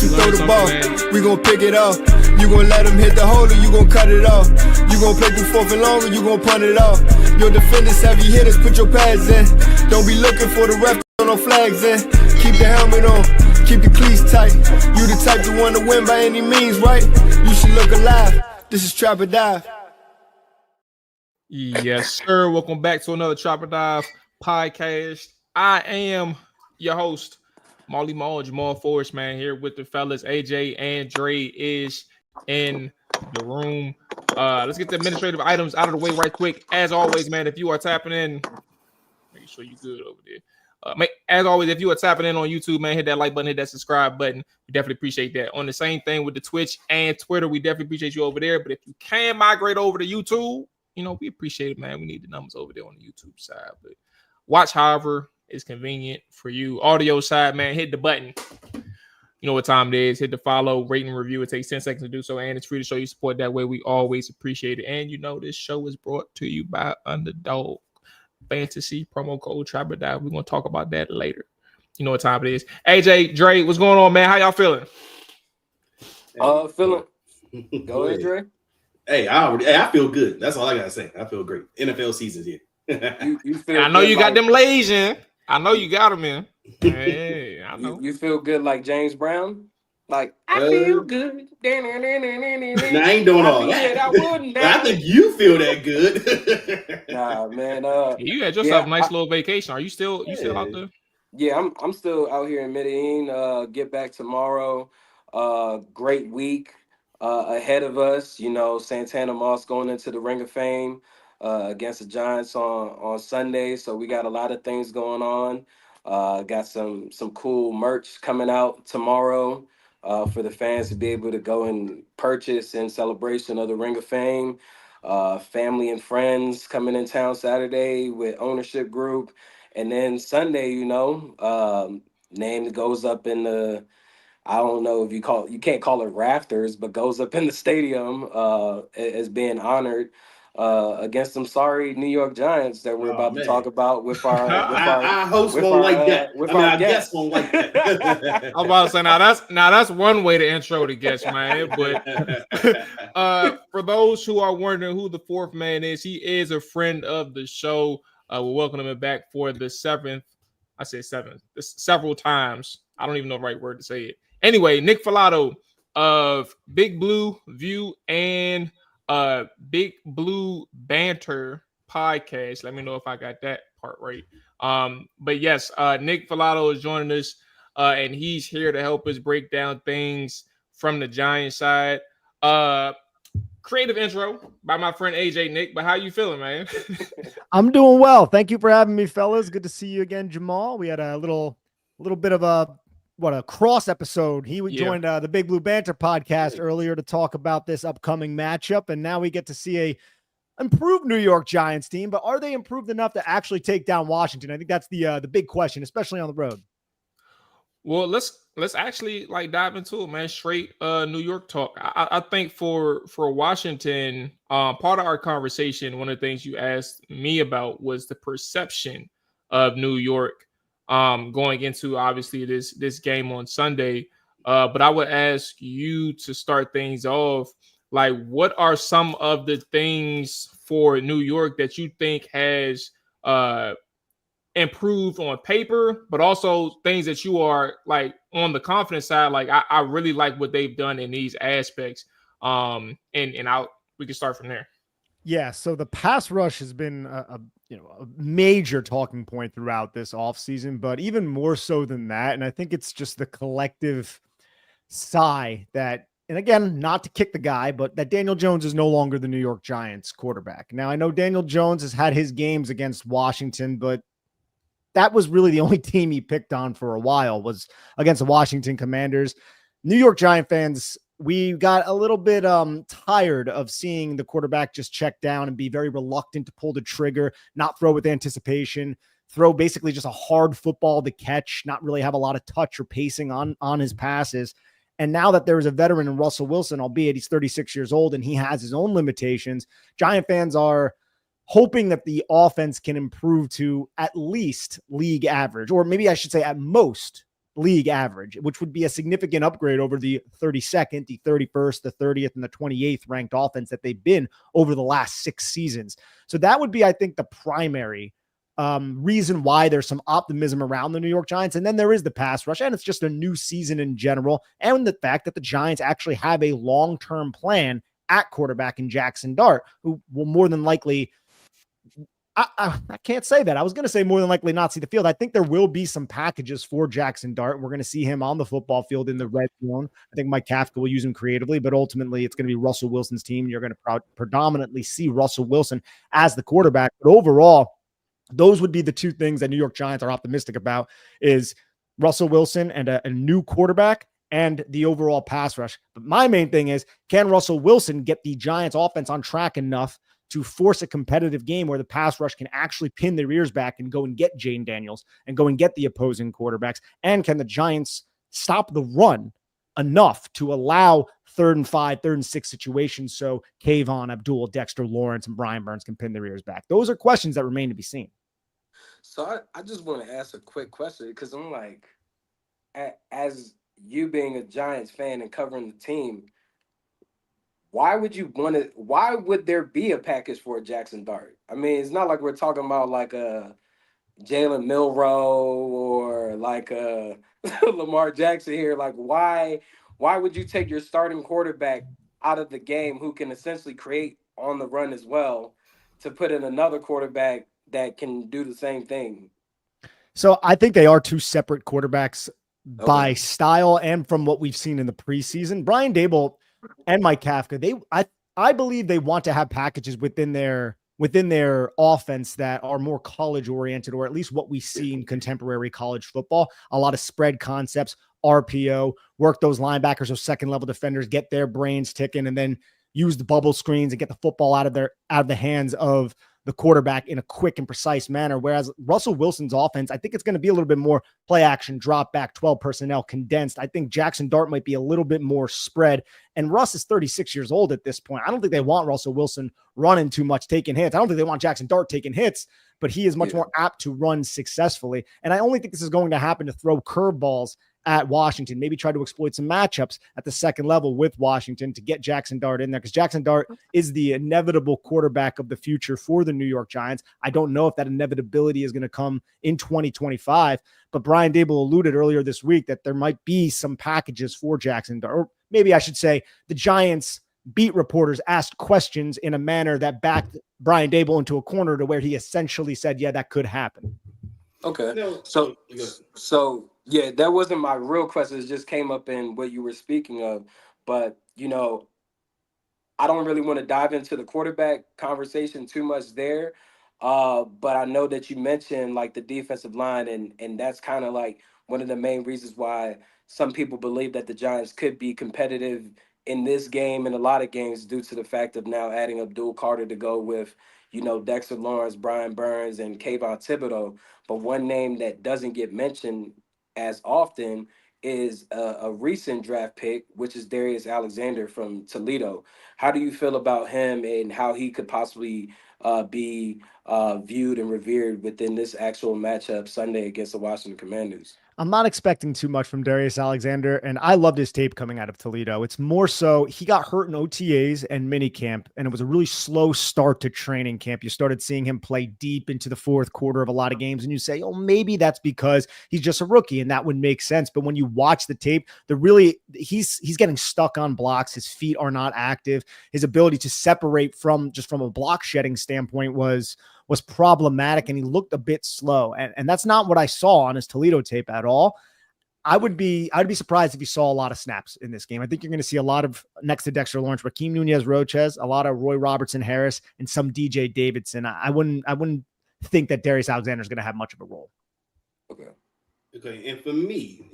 Watch him throw the ball. We gon' pick it off. You gon' let him hit the hole or you gon' cut it off. You gon' play through 4th and long or you gon' punt it off. Your defenders, heavy hitters, put your pads in. Don't be looking for the ref, no flags in. Keep the helmet on, keep the cleats tight. You the type to want to win by any means, right? You should look alive. This is Trap or Dive. Yes, sir. Welcome back to another Trap or Dive podcast. I am your host, Mual, Jamal Forrest, man, here with the fellas. AJ and Dre is in the room. Let's get the administrative items out of the way right quick. As always, man, if you are tapping in, make sure you're good over there. As always, if you are tapping in on YouTube, man, hit that like button, hit that subscribe button. We definitely appreciate that. On the same thing with the Twitch and Twitter, we definitely appreciate you over there. But if you can migrate over to YouTube, you know, we appreciate it, man. We need the numbers over there on the YouTube side. But watch however is convenient for you. Audio side, man, hit the button. You know what time it is. Hit the follow, rate, and review. It takes 10 seconds to do so, and it's free to show you support. That way, we always appreciate it. And you know, this show is brought to you by Underdog Fantasy, promo code Trap or Dive. We're gonna talk about that later. You know what time it is. AJ, Dre, what's going on, man? How y'all feeling? Feeling. Go ahead, Dre. Hey, I feel good. That's all I gotta say. I feel great. NFL season's here. You feel I know you got them lays in. I know you got them in. Hey, I know. You feel good like James Brown? Like, I feel good. Nah, I ain't doing all that. I think you feel that good. Nah, man. You had yourself a nice little vacation. Are you still out there? Yeah, I'm still out here in Medellin. Get back tomorrow. Great week ahead of us. You know, Santana Moss going into the Ring of Fame against the Giants on Sunday. So we got a lot of things going on. Got some cool merch coming out tomorrow for the fans to be able to go and purchase in celebration of the Ring of Fame. Family and friends coming in town Saturday with ownership group. And then Sunday, you know, name that goes up in the, I don't know if you can't call it rafters, but goes up in the stadium as being honored against some sorry New York Giants that we're about to talk about with our. I host won't like that. I guess won't like that. I'm about to say now that's one way to intro the guest, man. But for those who are wondering who the fourth man is, he is a friend of the show. We're welcoming him back for the seventh. I said seventh. Several times. I don't even know the right word to say it. Anyway, Nick Falato of Big Blue View and Big Blue Banter podcast. Let me know if I got that part right. But yes, Nick Falato is joining us, and he's here to help us break down things from the Giants side. Creative intro by my friend AJ Nick, but how you feeling, man? I'm doing well. Thank you for having me, fellas. Good to see you again, Jamal. We had a little bit of a cross episode. He joined the Big Blue Banter podcast earlier to talk about this upcoming matchup, and now we get to see a improved New York Giants team. But are they improved enough to actually take down Washington? I think that's the big question, especially on the road. Well, let's actually dive into it, man. Straight New York talk. I think for Washington, part of our conversation, one of the things you asked me about was the perception of New York going into obviously this game on Sunday. But I would ask you to start things off. Like, what are some of the things for New York that you think has improved on paper, but also things that you are like on the confidence side? Like, I really like what they've done in these aspects. We can start from there. Yeah. So the pass rush has been a major talking point throughout this offseason, but even more so than that. And I think it's just the collective sigh that, and again, not to kick the guy, but that Daniel Jones is no longer the New York Giants quarterback. Now, I know Daniel Jones has had his games against Washington, but that was really the only team he picked on for a while, was against the Washington Commanders. New York Giant fans, we got a little bit tired of seeing the quarterback just check down and be very reluctant to pull the trigger, not throw with anticipation, throw basically just a hard football to catch, not really have a lot of touch or pacing on his passes. And now that there is a veteran in Russell Wilson, albeit he's 36 years old and he has his own limitations, Giant fans are hoping that the offense can improve to at least league average, or maybe I should say at most league average, which would be a significant upgrade over the 32nd, the 31st, the 30th, and the 28th ranked offense that they've been over the last 6 seasons. So that would be, I think, the primary reason why there's some optimism around the New York Giants. And then there is the pass rush, and it's just a new season in general, and the fact that the Giants actually have a long-term plan at quarterback in Jackson Dart, who will more than likely, I can't say that. I was going to say more than likely not see the field. I think there will be some packages for Jackson Dart. We're going to see him on the football field in the red zone. I think Mike Kafka will use him creatively, but ultimately it's going to be Russell Wilson's team. You're going to predominantly see Russell Wilson as the quarterback. But overall, those would be the two things that New York Giants are optimistic about, is Russell Wilson and a new quarterback and the overall pass rush. But my main thing is, can Russell Wilson get the Giants offense on track enough to force a competitive game where the pass rush can actually pin their ears back and go and get Jane Daniels and go and get the opposing quarterbacks? And can the Giants stop the run enough to allow 3rd and 5, 3rd and 6 situations so Kayvon, Abdul, Dexter Lawrence, and Brian Burns can pin their ears back? Those are questions that remain to be seen. So I just want to ask a quick question, because I'm like, as you being a Giants fan and covering the team, why would there be a package for a Jackson Dart? I mean, it's not like we're talking about like a Jalen Milroe or like a Lamar Jackson here. Like, why would you take your starting quarterback out of the game who can essentially create on the run as well to put in another quarterback that can do the same thing? So I think they are two separate quarterbacks by style and from what we've seen in the preseason. Brian Daboll and Mike Kafka, I believe they want to have packages within their offense that are more college oriented, or at least what we see in contemporary college football. A lot of spread concepts, RPO, work those linebackers or second level defenders, get their brains ticking, and then use the bubble screens and get the football out of the hands of the quarterback in a quick and precise manner. Whereas Russell Wilson's offense, I think it's going to be a little bit more play action, drop back, 12 personnel, condensed. I think Jackson Dart might be a little bit more spread. And Russ is 36 years old at this point. I don't think they want Russell Wilson running too much, taking hits. I don't think they want Jackson Dart taking hits, but he is much more apt to run successfully. And I only think this is going to happen to throw curveballs at Washington, maybe try to exploit some matchups at the second level with Washington to get Jackson Dart in there, because Jackson Dart is the inevitable quarterback of the future for the New York Giants. I don't know if that inevitability is going to come in 2025, but Brian Daboll alluded earlier this week that there might be some packages for Jackson Dart, or maybe I should say the Giants beat reporters asked questions in a manner that backed Brian Daboll into a corner to where he essentially said, yeah, that could happen. Okay. So yeah, that wasn't my real question. It just came up in what you were speaking of. But, I don't really want to dive into the quarterback conversation too much there. But I know that you mentioned like the defensive line, and that's kind of like one of the main reasons why some people believe that the Giants could be competitive in this game and a lot of games, due to the fact of now adding Abdul Carter to go with, Dexter Lawrence, Brian Burns, and Kayvon Thibodeau. But one name that doesn't get mentioned as often is a recent draft pick, which is Darius Alexander from Toledo. How do you feel about him and how he could possibly be viewed and revered within this actual matchup Sunday against the Washington Commanders? I'm not expecting too much from Darius Alexander, and I loved his tape coming out of Toledo. It's more so he got hurt in OTAs and minicamp, and it was a really slow start to training camp. You started seeing him play deep into the fourth quarter of a lot of games, and you say, oh, maybe that's because he's just a rookie, and that would make sense. But when you watch the tape, he's getting stuck on blocks. His feet are not active. His ability to separate from a block shedding standpoint was problematic, and he looked a bit slow. And that's not what I saw on his Toledo tape at all. I'd be surprised if you saw a lot of snaps in this game. I think you're going to see a lot of, next to Dexter Lawrence, Raheem Nunez-Roches, a lot of Roy Robertson Harris, and some DJ Davidson. I wouldn't think that Darius Alexander is going to have much of a role. Okay, and for me,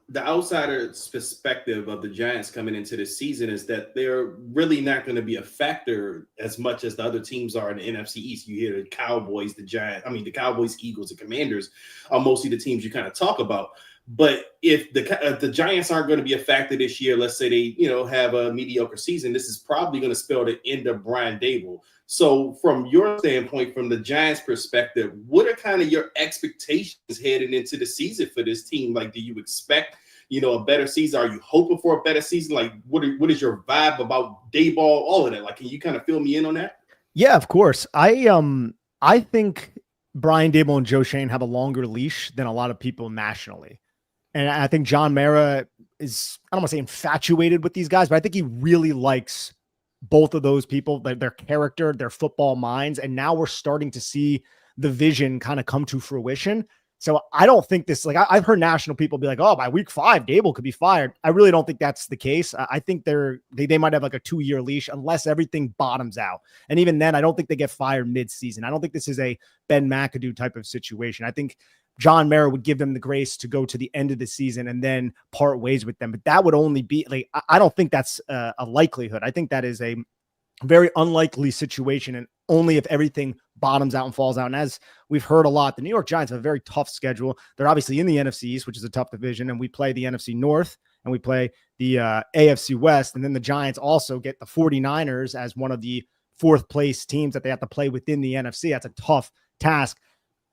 the outsider's perspective of the Giants coming into this season is that they're really not going to be a factor as much as the other teams are in the NFC East. You hear the Cowboys, the Cowboys, Eagles, and Commanders are mostly the teams you kind of talk about. But if the Giants aren't going to be a factor this year, let's say they have a mediocre season, this is probably going to spell the end of Brian Dable. So from your standpoint, from the Giants' perspective, what are kind of your expectations heading into the season for this team? Like, do you expect a better season? Are you hoping for a better season? Like, what is your vibe about Dayball? All of that. Like, can you kind of fill me in on that? Yeah, of course. I think Brian Dable and Joe Schoen have a longer leash than a lot of people nationally. And I think John Mara is, I don't want to say infatuated with these guys, but I think he really likes both of those people, their character, their football minds. And now we're starting to see the vision kind of come to fruition. So I don't think this, like I've heard national people be like, oh, by week 5, Dable could be fired. I really don't think that's the case. I think they might have like a 2-year leash unless everything bottoms out. And even then, I don't think they get fired mid-season. I don't think this is a Ben McAdoo type of situation. I think John Mara would give them the grace to go to the end of the season and then part ways with them. But that would only be like, I don't think that's a likelihood. I think that is a very unlikely situation, and only if everything bottoms out and falls out. And as we've heard a lot, the New York Giants have a very tough schedule. They're obviously in the NFC East, which is a tough division, and we play the NFC North and we play the AFC West. And then the Giants also get the 49ers as one of the 4th place teams that they have to play within the NFC. That's a tough task.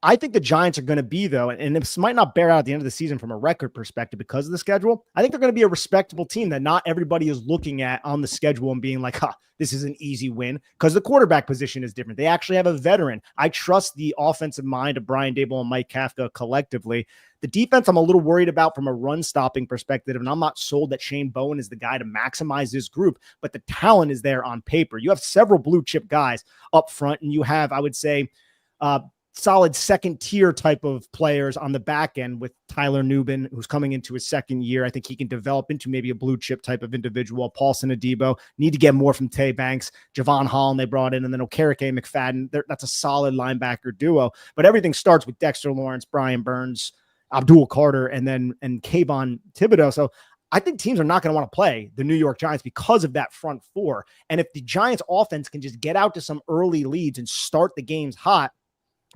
I think the Giants are going to be, though, and this might not bear out at the end of the season from a record perspective because of the schedule. I think they're going to be a respectable team that not everybody is looking at on the schedule and being like, this is an easy win, because the quarterback position is different. They actually have a veteran. I trust the offensive mind of Brian Dable and Mike Kafka collectively. The defense, I'm a little worried about from a run-stopping perspective, and I'm not sold that Shane Bowen is the guy to maximize this group, but the talent is there on paper. You have several blue-chip guys up front, and you have, I would say, solid second tier type of players on the back end with Tyler Nubin, who's coming into his 2nd year. I think he can develop into maybe a blue chip type of individual. Paulson Adebo, need to get more from Tay Banks, Javon Holland they brought in, and then Okereke McFadden. That's a solid linebacker duo, but everything starts with Dexter Lawrence, Brian Burns, Abdul Carter, and Kayvon Thibodeau. So I think teams are not going to want to play the New York Giants because of that front 4. And if the Giants offense can just get out to some early leads and start the games hot,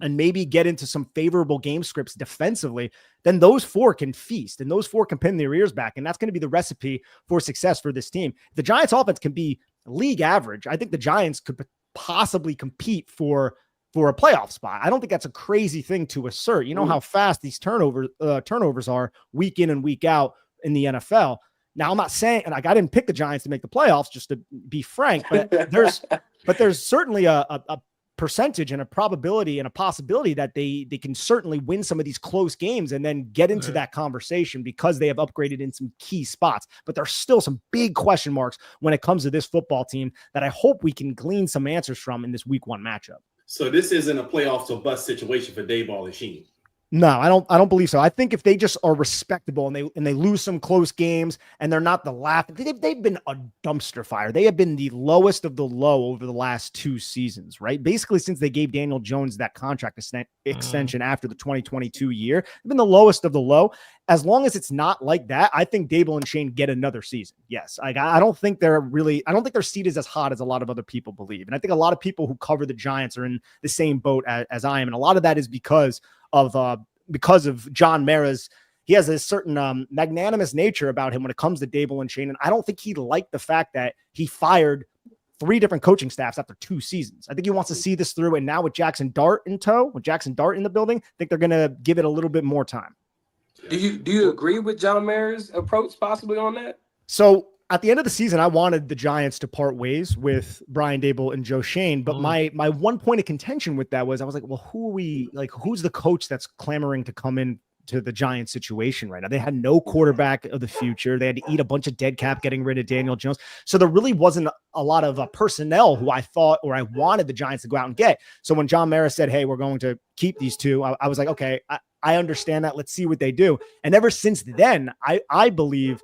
and maybe get into some favorable game scripts defensively, then those 4 can feast and those 4 can pin their ears back. And that's going to be the recipe for success for this team. If the Giants offense can be league average, I think the Giants could possibly compete for a playoff spot. I don't think that's a crazy thing to assert. You know how fast these turnovers are week in and week out in the NFL. Now, I'm not saying, and I didn't pick the Giants to make the playoffs, just to be frank, but there's certainly a percentage and a probability and a possibility that they can certainly win some of these close games and then get into that conversation because they have upgraded in some key spots. But there's still some big question marks when it comes to this football team that I hope we can glean some answers from in this week 1 matchup. So this isn't a playoffs or bust situation for Dayball and Sheen. No, I don't believe so. I think if they just are respectable and they lose some close games and they're not the laughing, they've been a dumpster fire. They have been the lowest of the low over the last 2 seasons, right? Basically, since they gave Daniel Jones that contract extension after the 2022 year, they've been the lowest of the low. As long as it's not like that, I think Dable and Shane get another season. Yes. I don't think their seat is as hot as a lot of other people believe. And I think a lot of people who cover the Giants are in the same boat as I am. And a lot of that is because of John Mara's, he has a certain magnanimous nature about him when it comes to Dable and Shane. And I don't think he liked the fact that he fired 3 different coaching staffs after 2 seasons. I think he wants to see this through. And now with Jackson Dart in tow, with Jackson Dart in the building, I think they're going to give it a little bit more time. Do you agree with John Mara's approach possibly on that? So at the end of the season, I wanted the Giants to part ways with Brian Dable and Joe Schoen. But my one point of contention with that was I was like, well, who's the coach that's clamoring to come in to the Giants situation right now? They had no quarterback of the future. They had to eat a bunch of dead cap getting rid of Daniel Jones. So there really wasn't a lot of personnel who I thought or I wanted the Giants to go out and get. So when John Mara said, hey, we're going to keep these 2, I was like, okay, I understand that. Let's see what they do. And ever since then, I believe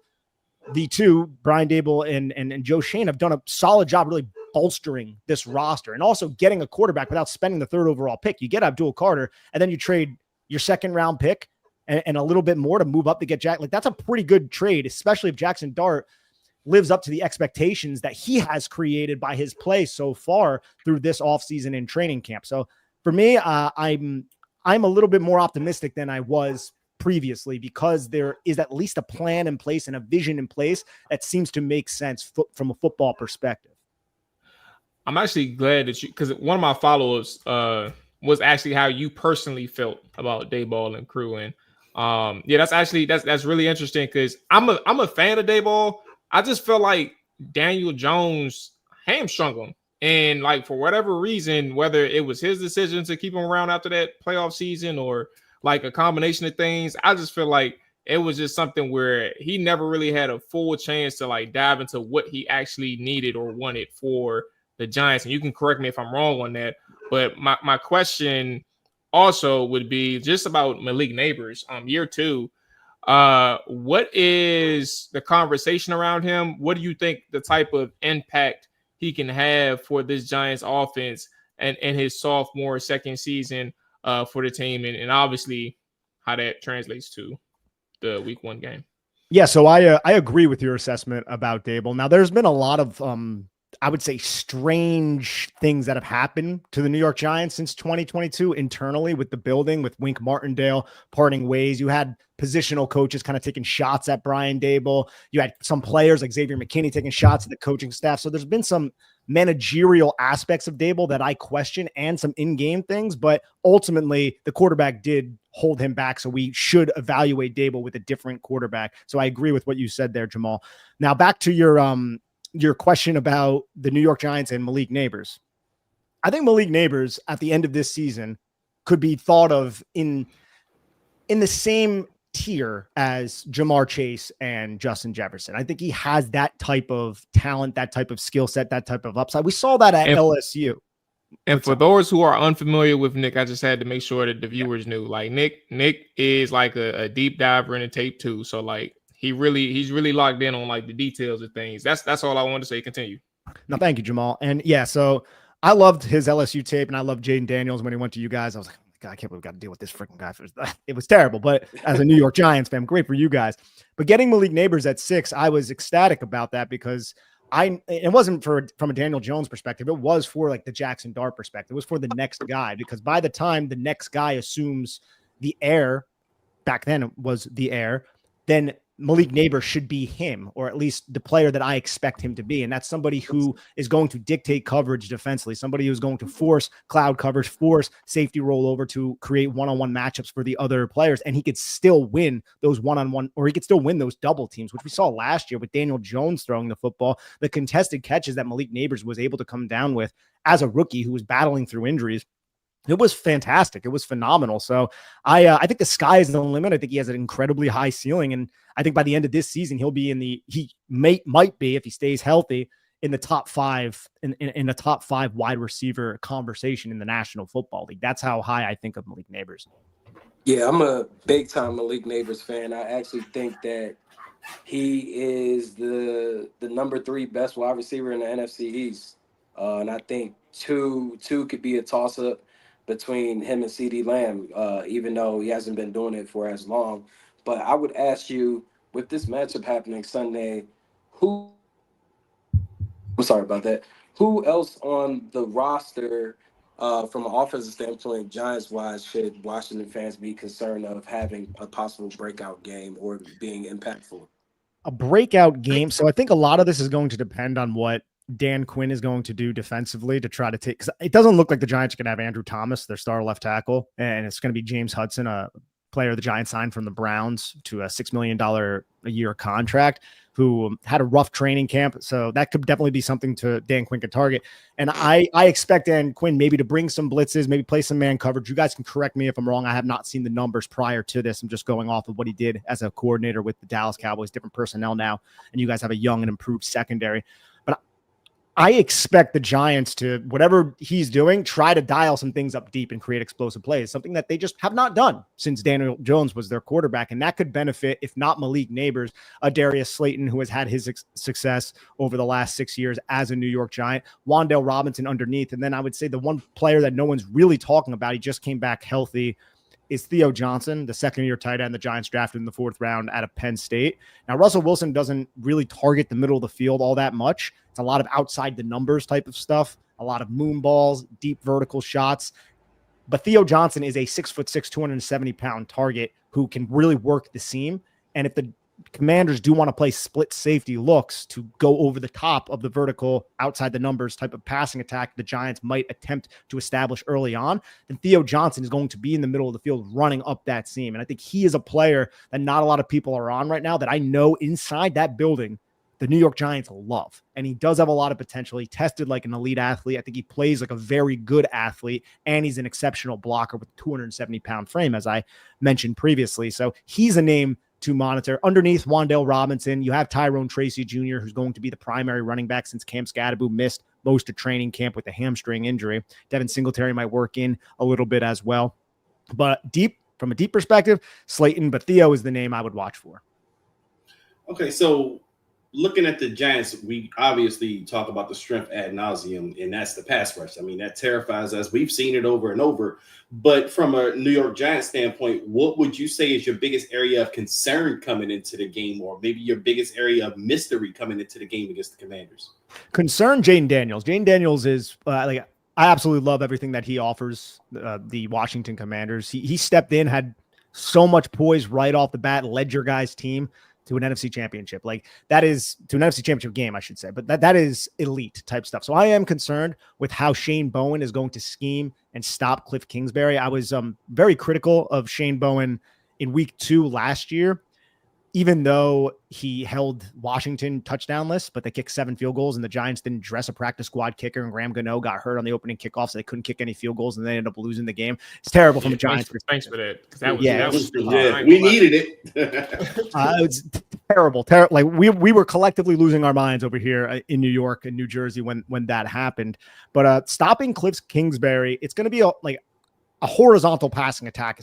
the 2, Brian Dable and Joe Schoen, have done a solid job really bolstering this roster and also getting a quarterback without spending the 3rd overall pick. You get Abdul Carter and then you trade your 2nd round pick and a little bit more to move up to get Jack. Like, that's a pretty good trade, especially if Jackson Dart lives up to the expectations that he has created by his play so far through this offseason in training camp. So for me, I'm a little bit more optimistic than I was previously, because there is at least a plan in place and a vision in place that seems to make sense from a football perspective. I'm actually glad that because one of my follow-ups was actually how you personally felt about Dayball and crew. And yeah, that's really interesting, because I'm a fan of Dayball. I just feel like Daniel Jones hamstrung him. And like, for whatever reason, whether it was his decision to keep him around after that playoff season or like a combination of things, I just feel like it was just something where he never really had a full chance to like dive into what he actually needed or wanted for the Giants. And you can correct me if I'm wrong on that. But my question also would be just about Malik Neighbors, year 2. What is the conversation around him? What do you think the type of impact he can have for this Giants offense and his sophomore second season for the team, and obviously how that translates to the week 1 game? Yeah, so I agree with your assessment about Dable. Now, there's been a lot of I would say strange things that have happened to the New York Giants since 2022 internally with the building, with Wink Martindale parting ways. You had positional coaches kind of taking shots at Brian Dable. You had some players like Xavier McKinney taking shots at the coaching staff. So there's been some managerial aspects of Dable that I question, and some in-game things, but ultimately the quarterback did hold him back. So we should evaluate Dable with a different quarterback. So I agree with what you said there, Jamal. Now back to your question about the New York Giants and Malik Neighbors. I think Malik Neighbors at the end of this season could be thought of in the same tier as Jamar Chase and Justin Jefferson. I think he has that type of talent, that type of skill set, that type of upside. We saw that at LSU. And for those who are unfamiliar with Nick, I just had to make sure that the viewers knew, like, Nick is like a deep diver in the tape too. So like, he's really locked in on like the details of things. That's all I wanted to say. Continue. No, thank you, Jamal. And yeah, so I loved his LSU tape, and I loved Jaden Daniels when he went to you guys. I was like, oh my God, I can't believe we got to deal with this freaking guy. It was terrible, but as a New York Giants fan, great for you guys. But getting Malik Neighbors at 6, I was ecstatic about that, because it wasn't from a Daniel Jones perspective. It was for like the Jackson Dart perspective. It was for the next guy, because by the time the next guy assumes the heir, back then it was the heir, then Malik Neighbors should be him, or at least the player that I expect him to be. And that's somebody who is going to dictate coverage defensively, somebody who's going to force cloud coverage, force safety rollover to create one-on-one matchups for the other players. And he could still win those one-on-one, or he could still win those double teams, which we saw last year with Daniel Jones throwing the football. The contested catches that Malik Neighbors was able to come down with as a rookie who was battling through injuries, it was fantastic. It was phenomenal. So I think the sky is the limit. I think he has an incredibly high ceiling. And I think by the end of this season, he'll be might be, if he stays healthy, in the top 5, in the top 5 wide receiver conversation in the National Football League. That's how high I think of Malik Neighbors. Yeah, I'm a big time Malik Neighbors fan. I actually think that he is the number 3 best wide receiver in the NFC East. And I think two could be a toss up between him and CeeDee Lamb, even though he hasn't been doing it for as long. But I would ask you, with this matchup happening Sunday, who else on the roster from an offensive standpoint, Giants-wise, should Washington fans be concerned of having a possible breakout game or being impactful? A breakout game. So I think a lot of this is going to depend on what Dan Quinn is going to do defensively to try to take, because it doesn't look like the Giants are going to have Andrew Thomas, their star left tackle, and it's going to be James Hudson, a player the Giants signed from the Browns to a $6 million a year contract, who had a rough training camp. So that could definitely be something to Dan Quinn could target. And I expect Dan Quinn maybe to bring some blitzes, maybe play some man coverage. You guys can correct me if I'm wrong. I have not seen the numbers prior to this. I'm just going off of what he did as a coordinator with the Dallas Cowboys, different personnel now. And you guys have a young and improved secondary. I expect the Giants to, whatever he's doing, try to dial some things up deep and create explosive plays, something that they just have not done since Daniel Jones was their quarterback. And that could benefit, if not Malik Neighbors, Darius Slayton, who has had his success over the last 6 years as a New York Giant, Wan'Dale Robinson underneath. And then I would say the one player that no one's really talking about, he just came back healthy, is Theo Johnson, the second-year tight end the Giants drafted in the 4th round out of Penn State. Now, Russell Wilson doesn't really target the middle of the field all that much. It's a lot of outside the numbers type of stuff, a lot of moon balls, deep vertical shots. But Theo Johnson is a 6'6", 270-pound target who can really work the seam. And if the Commanders do want to play split safety looks to go over the top of the vertical outside the numbers type of passing attack the Giants might attempt to establish early on, then Theo Johnson is going to be in the middle of the field running up that seam. And I think he is a player that not a lot of people are on right now that I know inside that building the New York Giants love. And he does have a lot of potential. He tested like an elite athlete. I think he plays like a very good athlete, and he's an exceptional blocker with a 270-pound frame, as I mentioned previously. So he's a name to monitor. Underneath Wan'Dale Robinson, you have Tyrone Tracy Jr., who's going to be the primary running back since Cam Scadaboo missed most of training camp with a hamstring injury. Devin Singletary might work in a little bit as well. But from a deep perspective, Slayton, but Theo is the name I would watch for. Okay, so looking at the Giants, we obviously talk about the strength ad nauseum, and that's the pass rush. I mean, that terrifies us. We've seen it over and over. But from a New York Giants standpoint, what would you say is your biggest area of concern coming into the game, or maybe your biggest area of mystery coming into the game against the Commanders? Concern Jaden Daniels. Jaden Daniels is I absolutely love everything that he offers the Washington Commanders. He stepped in, had so much poise right off the bat, led your guys' team to an NFC championship. Like that is to an NFC championship game, I should say, but that is elite type stuff. So I am concerned with how Shane Bowen is going to scheme and stop Cliff Kingsbury. I was very critical of Shane Bowen in week 2 last year, even though he held Washington touchdownless, but they kicked 7 field goals and the Giants didn't dress a practice squad kicker, and Graham Gano got hurt on the opening kickoff, so they couldn't kick any field goals and they ended up losing the game. It's terrible from a Giants perspective. Thanks for that. We needed it. It's terrible. Like we were collectively losing our minds over here in New York and New Jersey when that happened. But stopping Cliff Kingsbury, it's going to be a horizontal passing attack.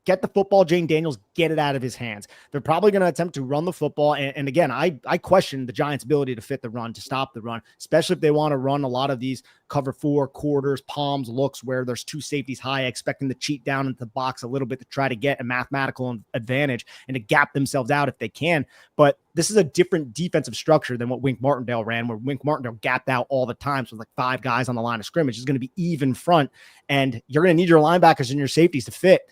Get the football, Jane Daniels, get it out of his hands. They're probably going to attempt to run the football. And again, I question the Giants' ability to fit the run, to stop the run, especially if they want to run a lot of these cover 4 quarters, palms, looks where there's 2 safeties high, expecting to cheat down into the box a little bit to try to get a mathematical advantage and to gap themselves out if they can. But this is a different defensive structure than what Wink Martindale ran, where Wink Martindale gapped out all the time. So like 5 guys on the line of scrimmage. It's going to be even front, and you're going to need your linebackers and your safeties to fit.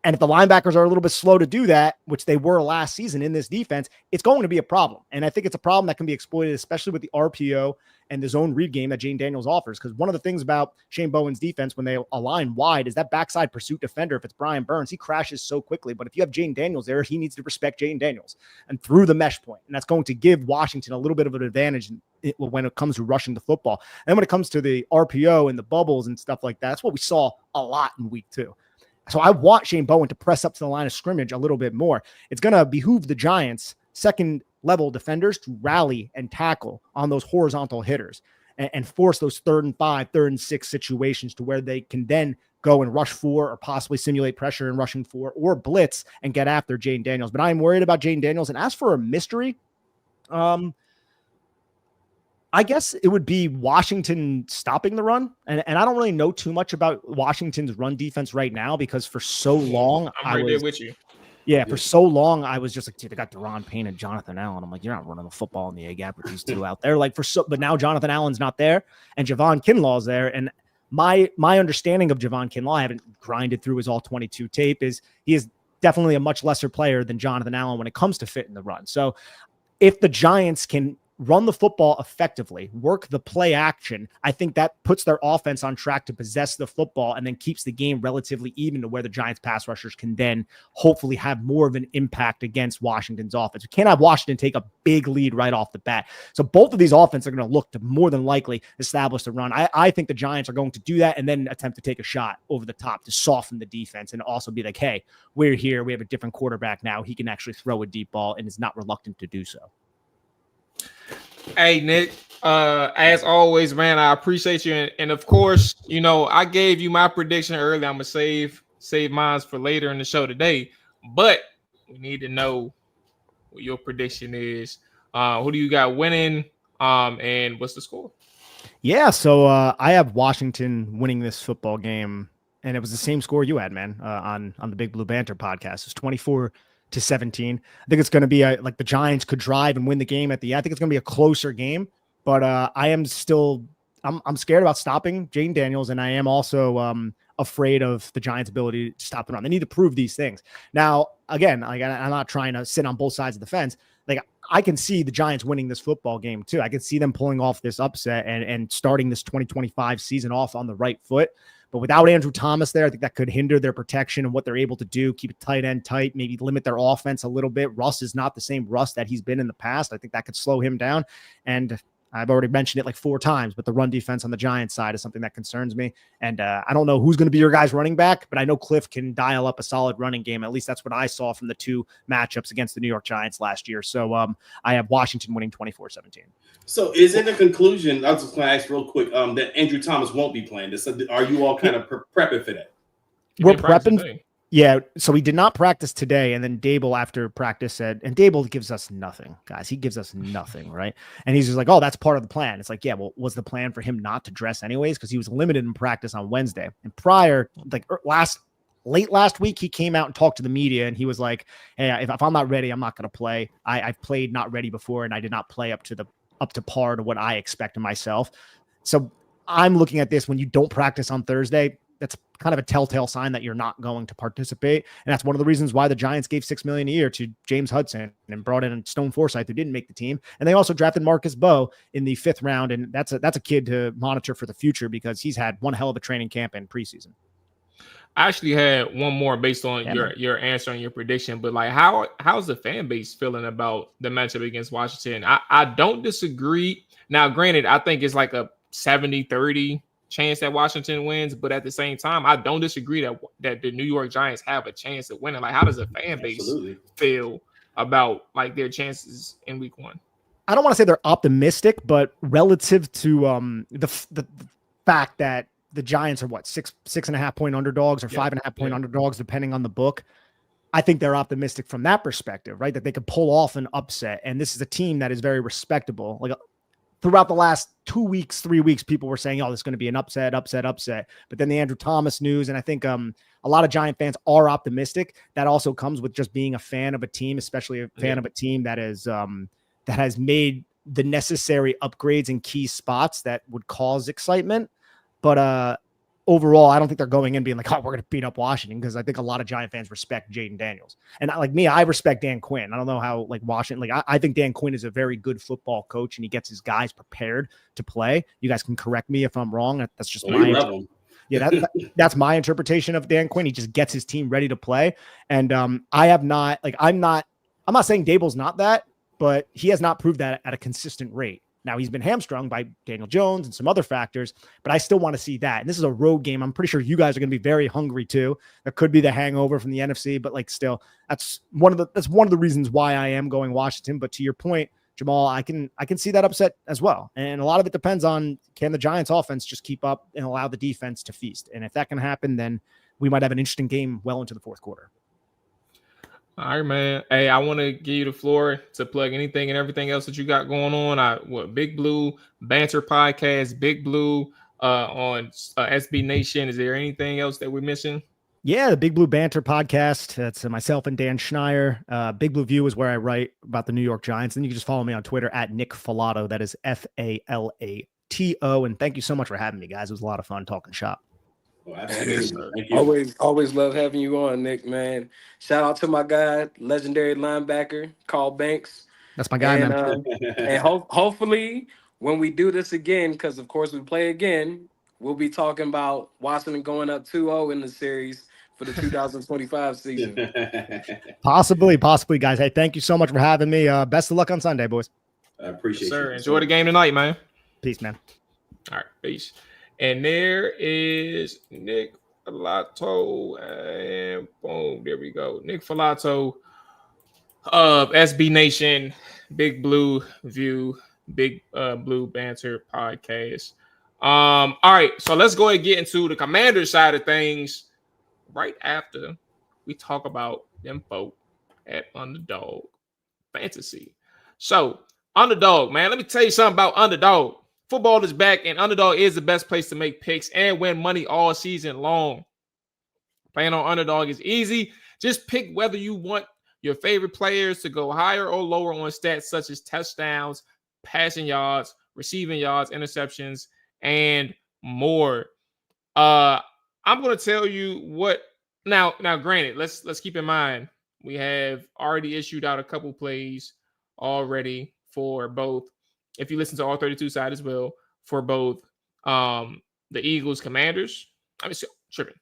And if the linebackers are a little bit slow to do that, which they were last season in this defense, it's going to be a problem. And I think it's a problem that can be exploited, especially with the RPO and the zone read game that Jane Daniels offers. Because one of the things about Shane Bowen's defense when they align wide is that backside pursuit defender. If it's Brian Burns, he crashes so quickly. But if you have Jane Daniels there, he needs to respect Jane Daniels and through the mesh point. And that's going to give Washington a little bit of an advantage when it comes to rushing the football. And when it comes to the RPO and the bubbles and stuff like that, that's what we saw a lot in week 2. So I want Shane Bowen to press up to the line of scrimmage a little bit more. It's going to behoove the Giants' second-level defenders to rally and tackle on those horizontal hitters and force those 3rd and 5, 3rd and 6 situations to where they can then go and rush 4 or possibly simulate pressure and rushing 4 or blitz and get after Jane Daniels. But I'm worried about Jane Daniels. And as for a mystery, I guess it would be Washington stopping the run. And I don't really know too much about Washington's run defense right now because for so long, I'm right there with you. Yeah, for so long, I was just like, dude, they got Deron Payne and Jonathan Allen. I'm like, you're not running the football in the A-gap with these 2 out there. But now Jonathan Allen's not there and Javon Kinlaw's there. And my understanding of Javon Kinlaw, I haven't grinded through his all 22 tape, is he is definitely a much lesser player than Jonathan Allen when it comes to fitting the run. So if the Giants can run the football effectively, work the play action, I think that puts their offense on track to possess the football and then keeps the game relatively even to where the Giants pass rushers can then hopefully have more of an impact against Washington's offense. We can't have Washington take a big lead right off the bat. So both of these offenses are going to look to more than likely establish the run. I think the Giants are going to do that and then attempt to take a shot over the top to soften the defense and also be like, hey, we're here. We have a different quarterback now. He can actually throw a deep ball and is not reluctant to do so. Hey, Nick, as always, man, I appreciate you. And of course, I gave you my prediction earlier. I'm going to save mine for later in the show today. But we need to know what your prediction is. Who do you got winning? And what's the score? Yeah, so I have Washington winning this football game. And it was the same score you had, man, on the Big Blue Banter podcast. It's 24-17. I think it's going to be like the Giants could drive and win the game at the end. I think it's going to be a closer game, but I'm scared about stopping Jane Daniels. And I am also afraid of the Giants' ability to stop the run. They need to prove these things. Now, again, like I'm not trying to sit on both sides of the fence. Like I can see the Giants winning this football game too. I can see them pulling off this upset and starting this 2025 season off on the right foot. But without Andrew Thomas there, I think that could hinder their protection and what they're able to do. Keep a tight end tight, maybe limit their offense a little bit. Russ is not the same Russ that he's been in the past. I think that could slow him down. And I've already mentioned it like 4 times, but the run defense on the Giants side is something that concerns me. And I don't know who's going to be your guys running back, but I know Cliff can dial up a solid running game. At least that's what I saw from the 2 matchups against the New York Giants last year. So I have Washington winning 24-17. So is it a conclusion? I was just going to ask real quick that Andrew Thomas won't be playing this. Are you all kind of prepping for that? We're prepping. Yeah, so he did not practice today, and then Dable after practice said, and Dable gives us nothing, guys. He gives us nothing, right? And he's just like, oh, that's part of the plan. It's like, yeah, well, was the plan for him not to dress anyways? Because he was limited in practice on Wednesday. And prior, like late last week, he came out and talked to the media, and he was like, hey, if I'm not ready, I'm not going to play. I've played not ready before, and I did not play up to par to what I expect of myself. So I'm looking at this when you don't practice on Thursday. That's kind of a telltale sign that you're not going to participate. And that's one of the reasons why the Giants gave $6 million a year to James Hudson and brought in Stone Forsythe, who didn't make the team. And they also drafted Marcus Bowe in the 5th round. And that's a kid to monitor for the future because he's had one hell of a training camp and preseason. I actually had one more based on your answer and your prediction, but like how's the fan base feeling about the matchup against Washington? I don't disagree. Now, granted, I think it's like a 70-30 chance that Washington wins, but at the same time, I don't disagree that the New York Giants have a chance of winning. Like, how does the fan base feel about like their chances in week 1? I don't want to say they're optimistic, but relative to the fact that the Giants are 6.5 point underdogs or 5.5 point underdogs, depending on the book. I think they're optimistic from that perspective, right? That they could pull off an upset. And this is a team that is very respectable. Like throughout the last 2 weeks, 3 weeks, people were saying, oh, this is going to be an upset. But then the Andrew Thomas news. And I think a lot of Giant fans are optimistic. That also comes with just being a fan of a team, especially a fan of a team that has made the necessary upgrades in key spots that would cause excitement. But overall, I don't think they're going in being like, oh, we're going to beat up Washington, because I think a lot of Giant fans respect Jaden Daniels. And like me, I respect Dan Quinn. I don't know how like Washington, like I think Dan Quinn is a very good football coach and he gets his guys prepared to play. You guys can correct me if I'm wrong. That's just that's my interpretation of Dan Quinn. He just gets his team ready to play. And I'm not saying Dable's not that, but he has not proved that at a consistent rate. Now, he's been hamstrung by Daniel Jones and some other factors, but I still want to see that. And this is a road game. I'm pretty sure you guys are going to be very hungry too. That could be the hangover from the NFC, but like still, that's one of the reasons why I am going Washington. But to your point, Jamal, I can see that upset as well. And a lot of it depends on, can the Giants offense just keep up and allow the defense to feast? And if that can happen, then we might have an interesting game well into the 4th quarter. All right, man. Hey, I want to give you the floor to plug anything and everything else that you got going on. Big Blue Banter podcast, Big Blue on SB Nation. Is there anything else that we're missing? Yeah, the Big Blue Banter podcast. That's myself and Dan Schneier. Big Blue View is where I write about the New York Giants. And you can just follow me on Twitter at Nick Falato. That is Falato. And thank you so much for having me, guys. It was a lot of fun talking shop. Oh, absolutely. Thank you. Always love having you on, Nick, man. Shout out to my guy, legendary linebacker, Carl Banks. That's my guy, man. And hopefully when we do this again, because of course we play again, we'll be talking about Washington going up 2-0 in the series for the 2025 season. Possibly, guys. Hey, thank you so much for having me. Best of luck on Sunday, boys. I appreciate it. Sir, enjoy the game tonight, man. Peace, man. All right, peace. And there is Nick Falato, and boom, there we go. Nick Falato of SB Nation, Big Blue View, Big Blue Banter podcast. All right, so let's go ahead and get into the Commander side of things right after we talk about them folk at Underdog Fantasy. So, Underdog, man, let me tell you something about Underdog. Football is back, and Underdog is the best place to make picks and win money all season long. Playing on Underdog is easy. Just pick whether you want your favorite players to go higher or lower on stats such as touchdowns, passing yards, receiving yards, interceptions, and more. I'm going to tell you what. Now, granted, let's keep in mind we have already issued out a couple plays already for both. If you listen to all 32 side as well, for both the Eagles Commanders. I mean, tripping.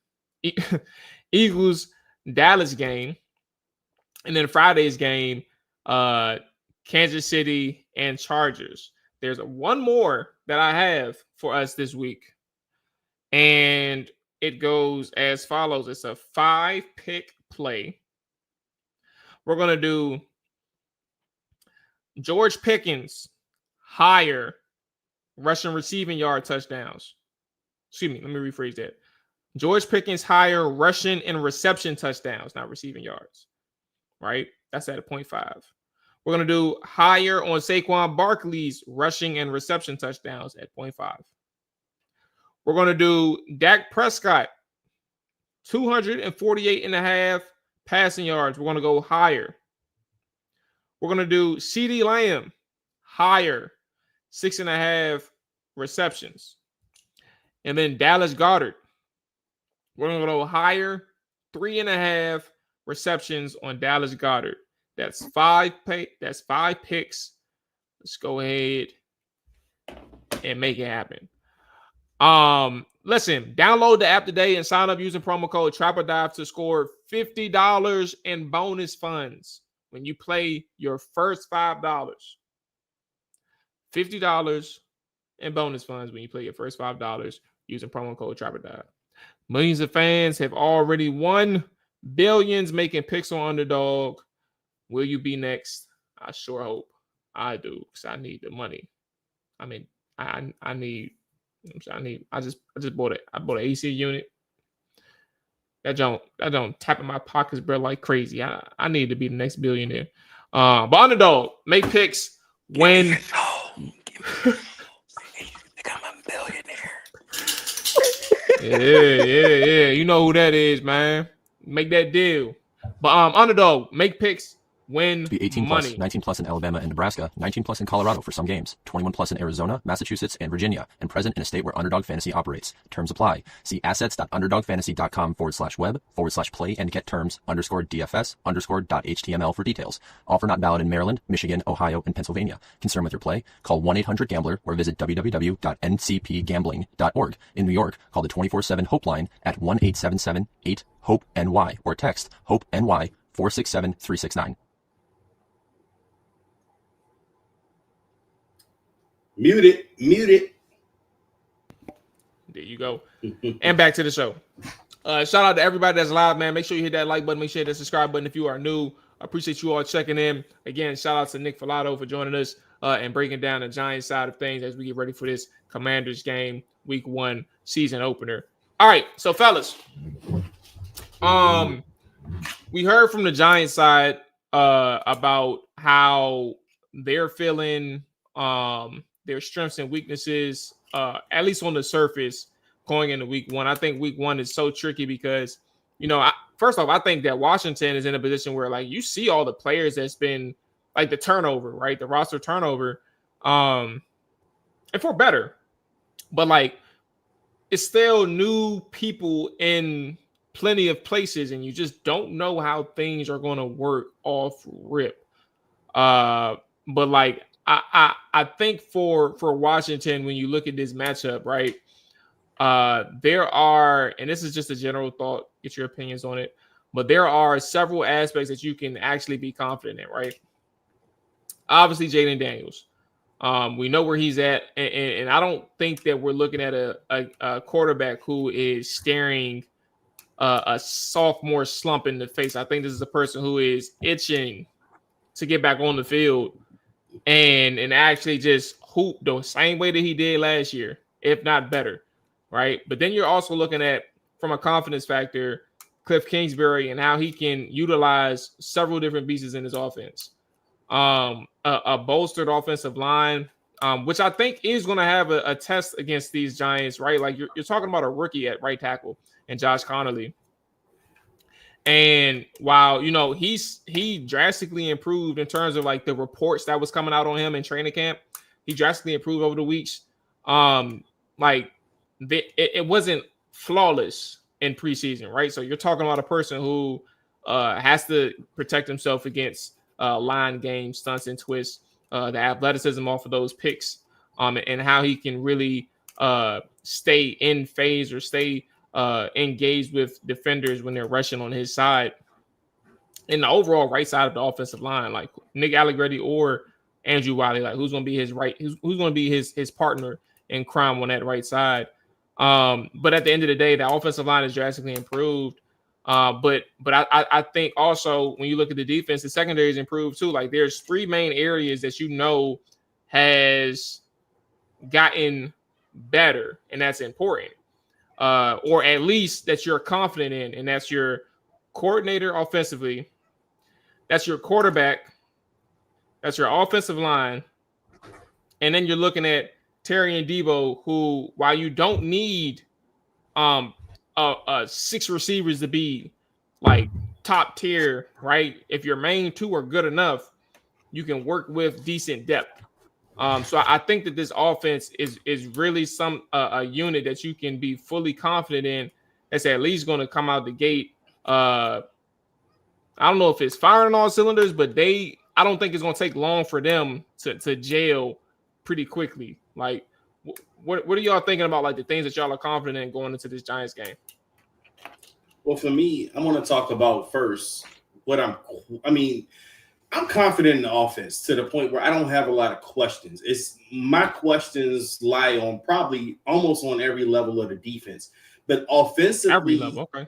Eagles Dallas game, and then Friday's game, Kansas City and Chargers. There's one more that I have for us this week, and it goes as follows. It's a 5-pick play. We're going to do George Pickens higher rushing receiving yard touchdowns. Excuse me, let me rephrase that. George Pickens higher rushing and reception touchdowns, not receiving yards. Right? That's at a 0.5. We're going to do higher on Saquon Barkley's rushing and reception touchdowns at 0.5. We're going to do Dak Prescott, 248.5 passing yards. We're going to go higher. We're going to do CeeDee Lamb, higher, 6.5 receptions. And then Dallas Goedert, we're going to go higher, 3.5 receptions on Dallas Goedert. That's 5 picks. Let's go ahead and make it happen. Listen, download the app today and sign up using promo code TrapperDive to score $50 in bonus funds when you play your first $5. $50 in bonus funds when you play your first $5 using promo code TrapperDive. Millions of fans have already won, billions making picks on Underdog. Will you be next? I sure hope I do, because I need the money. I mean, I just bought it. I bought an AC unit. That don't tap in my pockets, bro, like crazy. I need to be the next billionaire. But Underdog, make picks, win. Become a billionaire. Yeah. You know who that is, man. Make that deal. But Underdog, make picks, win Be 18 money. plus, 19 plus in Alabama and Nebraska, 19 plus in Colorado for some games, 21 plus in Arizona, Massachusetts, and Virginia, and present in a state where Underdog Fantasy operates. Terms apply. See assets.underdogfantasy.com/web/play and get terms _DFS_.html for details. Offer not valid in Maryland, Michigan, Ohio, and Pennsylvania. Concerned with your play? Call 1-800-GAMBLER or visit www.ncpgambling.org. In New York, call the 24/7 Hope line at 1-877-8-HOPE-NY or text HOPE-NY 467-369. Mute it. There you go. And back to the show. Shout out to everybody that's live, man. Make sure you hit that like button. Make sure you hit that subscribe button if you are new. I appreciate you all checking in. Again, shout out to Nick Falato for joining us and breaking down the Giants side of things as we get ready for this Commanders game, week 1 season opener. All right, so fellas, we heard from the Giants side about how they're feeling, their strengths and weaknesses, at least on the surface, going into week 1. I think week 1 is so tricky because, first off, I think that Washington is in a position where, like, you see all the players that's been, like, the turnover, right? The roster turnover, and for better. But, like, it's still new people in plenty of places, and you just don't know how things are going to work off rip. But, like, I think for Washington, when you look at this matchup, right, there are, and this is just a general thought, get your opinions on it, but there are several aspects that you can actually be confident in, right? Obviously, Jaden Daniels. We know where he's at, and I don't think that we're looking at a quarterback who is staring a sophomore slump in the face. I think this is a person who is itching to get back on the field and actually just hoop the same way that he did last year, if not better, right? But then you're also looking at, from a confidence factor, Cliff Kingsbury and how he can utilize several different pieces in his offense. A bolstered offensive line, which I think is going to have a test against these Giants, right? Like you're talking about a rookie at right tackle and Josh Connolly. And while, he drastically improved in terms of like the reports that was coming out on him in training camp, he drastically improved over the weeks. It wasn't flawless, in preseason, right? So you're talking about a person who has to protect himself against line game stunts and twists, the athleticism off of those picks, and how he can really stay in phase or stay engaged with defenders when they're rushing on his side. In the overall right side of the offensive line, like Nick Allegretti or Andrew Wiley, like who's going to be his right, who's going to be his partner in crime on that right side. But at the end of the day, the offensive line is drastically improved. But I think also when you look at the defense, the secondary is improved too. Like there's three main areas that has gotten better, and that's important. Or at least that you're confident in, and that's your coordinator offensively, that's your quarterback, that's your offensive line, and then you're looking at Terry and Debo, who, while you don't need 6 receivers to be like top tier, right? If your main 2 are good enough, you can work with decent depth. So I think that this offense is really a unit that you can be fully confident in. That's at least going to come out the gate. I don't know if it's firing all cylinders, but I don't think it's going to take long for them to gel pretty quickly. Like, what are y'all thinking about, like the things that y'all are confident in going into this Giants game? Well, for me, I want to talk about first I'm confident in the offense to the point where I don't have a lot of questions. My questions lie on probably almost on every level of the defense, but offensively, every level, okay.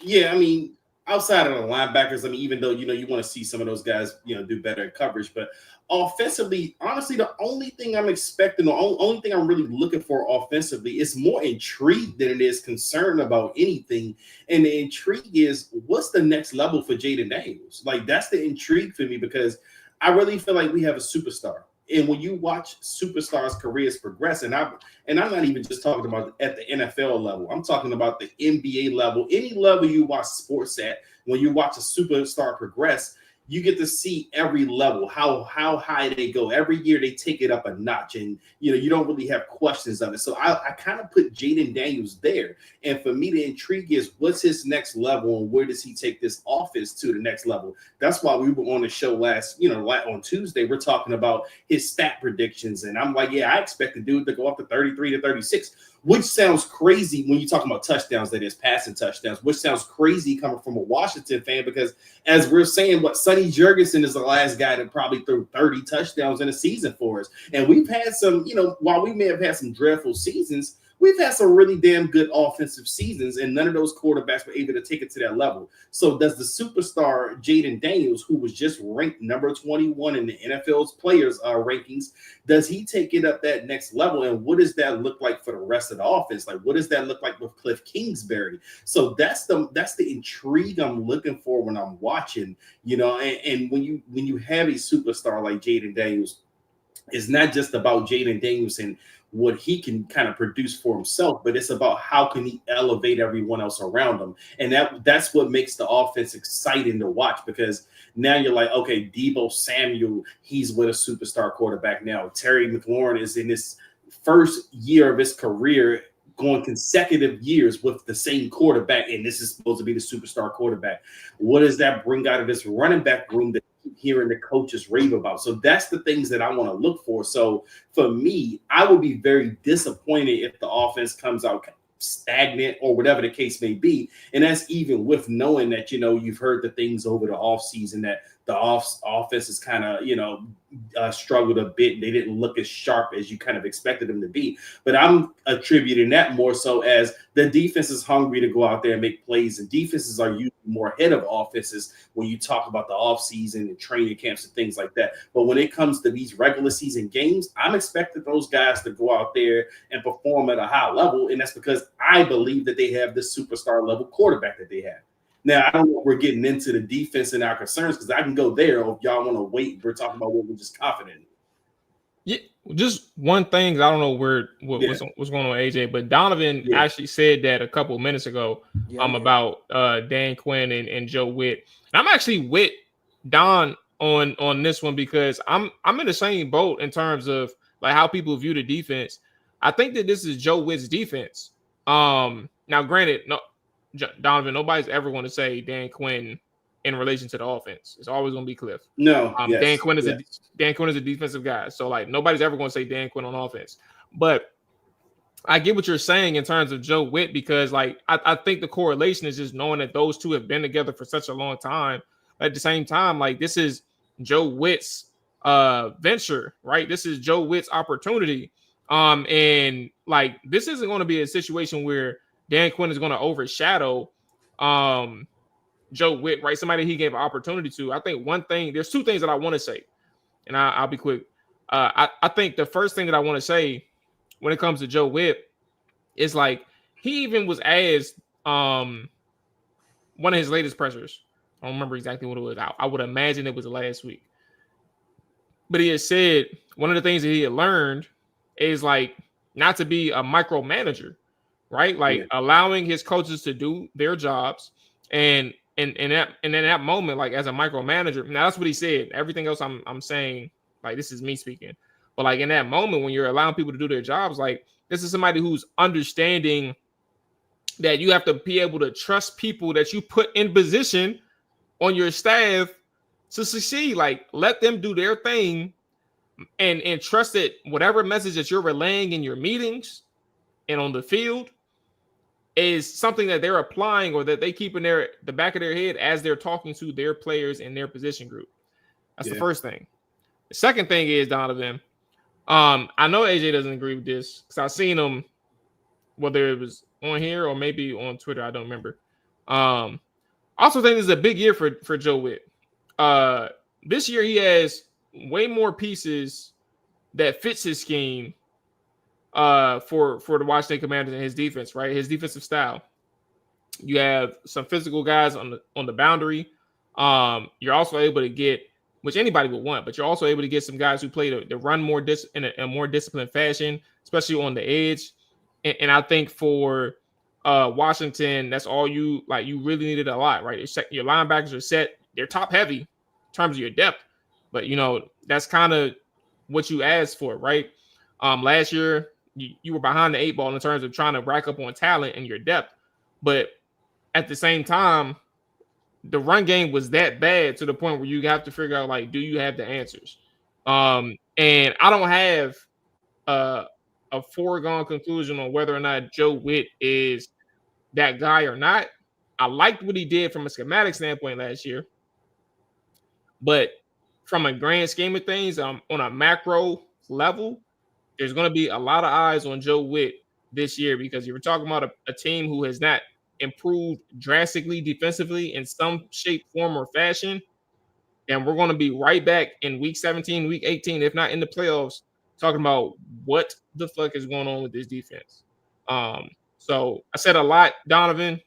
Yeah, I mean, outside of the linebackers, I mean, even though you want to see some of those guys, do better at coverage, but offensively, honestly, the only thing I'm expecting, the only thing I'm really looking for offensively is more intrigue than it is concern about anything. And the intrigue is, what's the next level for Jaden Daniels? Like, that's the intrigue for me, because I really feel like we have a superstar. And when you watch superstars' careers progress, and I'm not even just talking about at the NFL level, I'm talking about the NBA level, any level you watch sports at, when you watch a superstar progress, you get to see every level, how high they go. Every year they take it up a notch, and you don't really have questions of it. So I kind of put Jaden Daniels there. And for me, the intrigue is, what's his next level, and where does he take this offense to the next level? That's why we were on the show on Tuesday. We're talking about his stat predictions, and I'm like, yeah, I expect the dude to go up to 33 to 36. Which sounds crazy when you talk about touchdowns, that is passing touchdowns, which sounds crazy coming from a Washington fan, because as we're saying, Sonny Jurgensen is the last guy that probably threw 30 touchdowns in a season for us. And we've had some, while we may have had some dreadful seasons, we've had some really damn good offensive seasons, and none of those quarterbacks were able to take it to that level. So does the superstar Jaden Daniels, who was just ranked number 21 in the NFL's players rankings, does he take it up that next level? And what does that look like for the rest of the offense? Like, what does that look like with Cliff Kingsbury? So that's the intrigue I'm looking for when I'm watching, and when you have a superstar like Jaden Daniels, it's not just about Jaden Daniels and what he can kind of produce for himself, but it's about how can he elevate everyone else around him. And that's what makes the offense exciting to watch, because now you're like, okay, Debo Samuel, he's with a superstar quarterback now. Terry McLaurin is in his first year of his career, going consecutive years with the same quarterback, and this is supposed to be the superstar quarterback. What does that bring out of this running back room that you keep hearing the coaches rave about? So that's the things that I want to look for. So for me, I would be very disappointed if the offense comes out stagnant or whatever the case may be. And that's even with knowing that, you've heard the things over the offseason that the offense is kind of, struggled a bit. They didn't look as sharp as you kind of expected them to be. But I'm attributing that more so as the defense is hungry to go out there and make plays, and defenses are usually more ahead of offenses when you talk about the offseason and training camps and things like that. But when it comes to these regular season games, I'm expecting those guys to go out there and perform at a high level, and that's because I believe that they have this superstar level quarterback that they have. Now, I don't know if we're getting into the defense and our concerns, because I can go there, or if y'all want to wait, we're talking about what we're just confident in. Yeah, just one thing. I don't know what's going on with AJ, but Donovan actually said that a couple of minutes ago about Dan Quinn and Joe Witt. And I'm actually with Don on this one, because I'm in the same boat in terms of like how people view the defense. I think that this is Joe Witt's defense. Now, granted, Donovan, nobody's ever going to say Dan Quinn in relation to the offense. It's always going to be Cliff. No, Dan Quinn is a defensive guy, so like nobody's ever going to say Dan Quinn on offense. But I get what you're saying in terms of Joe Witt, because like I think the correlation is just knowing that those two have been together for such a long time. But at the same time, like this is Joe Witt's venture, right? This is Joe Witt's opportunity. And like this isn't going to be a situation where Dan Quinn is going to overshadow Joe Witt, right? Somebody he gave an opportunity to. I think there's two things that I want to say, and I'll be quick. I think the first thing that I want to say when it comes to Joe Witt is like he even was asked one of his latest pressers. I don't remember exactly what it was. I would imagine it was last week. But he has said one of the things that he had learned is like not to be a micromanager, right? Like allowing his coaches to do their jobs, and in that moment, like as a micromanager. Now that's what he said. Everything else I'm saying, like this is me speaking. But like in that moment when you're allowing people to do their jobs, like this is somebody who's understanding that you have to be able to trust people that you put in position on your staff to succeed. Like let them do their thing and trust that whatever message that you're relaying in your meetings and on the field is something that they're applying or that they keep in the back of their head as they're talking to their players in their position group. That's the first thing. The second thing is, Donovan, I know AJ doesn't agree with this because I've seen him, whether it was on here or maybe on Twitter, I don't remember. Also think this is a big year for Joe Witt. This year he has way more pieces that fits his scheme for the Washington Commanders and his defense, right? His defensive style. You have some physical guys on the boundary. You're also able to get, which anybody would want, but you're also able to get some guys who play the run more in a more disciplined fashion, especially on the edge. And I think for Washington, that's all you like. You really needed a lot, right? Your linebackers are set. They're top heavy in terms of your depth, but that's kind of what you asked for, right? Last year you were behind the 8 ball in terms of trying to rack up on talent and your depth, but at the same time, the run game was that bad to the point where you have to figure out, like, do you have the answers? And I don't have a foregone conclusion on whether or not Joe Witt is that guy or not. I liked what he did from a schematic standpoint last year, but from a grand scheme of things, on a macro level, there's going to be a lot of eyes on Joe Witt this year because you were talking about a team who has not improved drastically defensively in some shape, form, or fashion. And we're going to be right back in week 17, week 18, if not in the playoffs, talking about what the fuck is going on with this defense. So I said a lot, Donovan,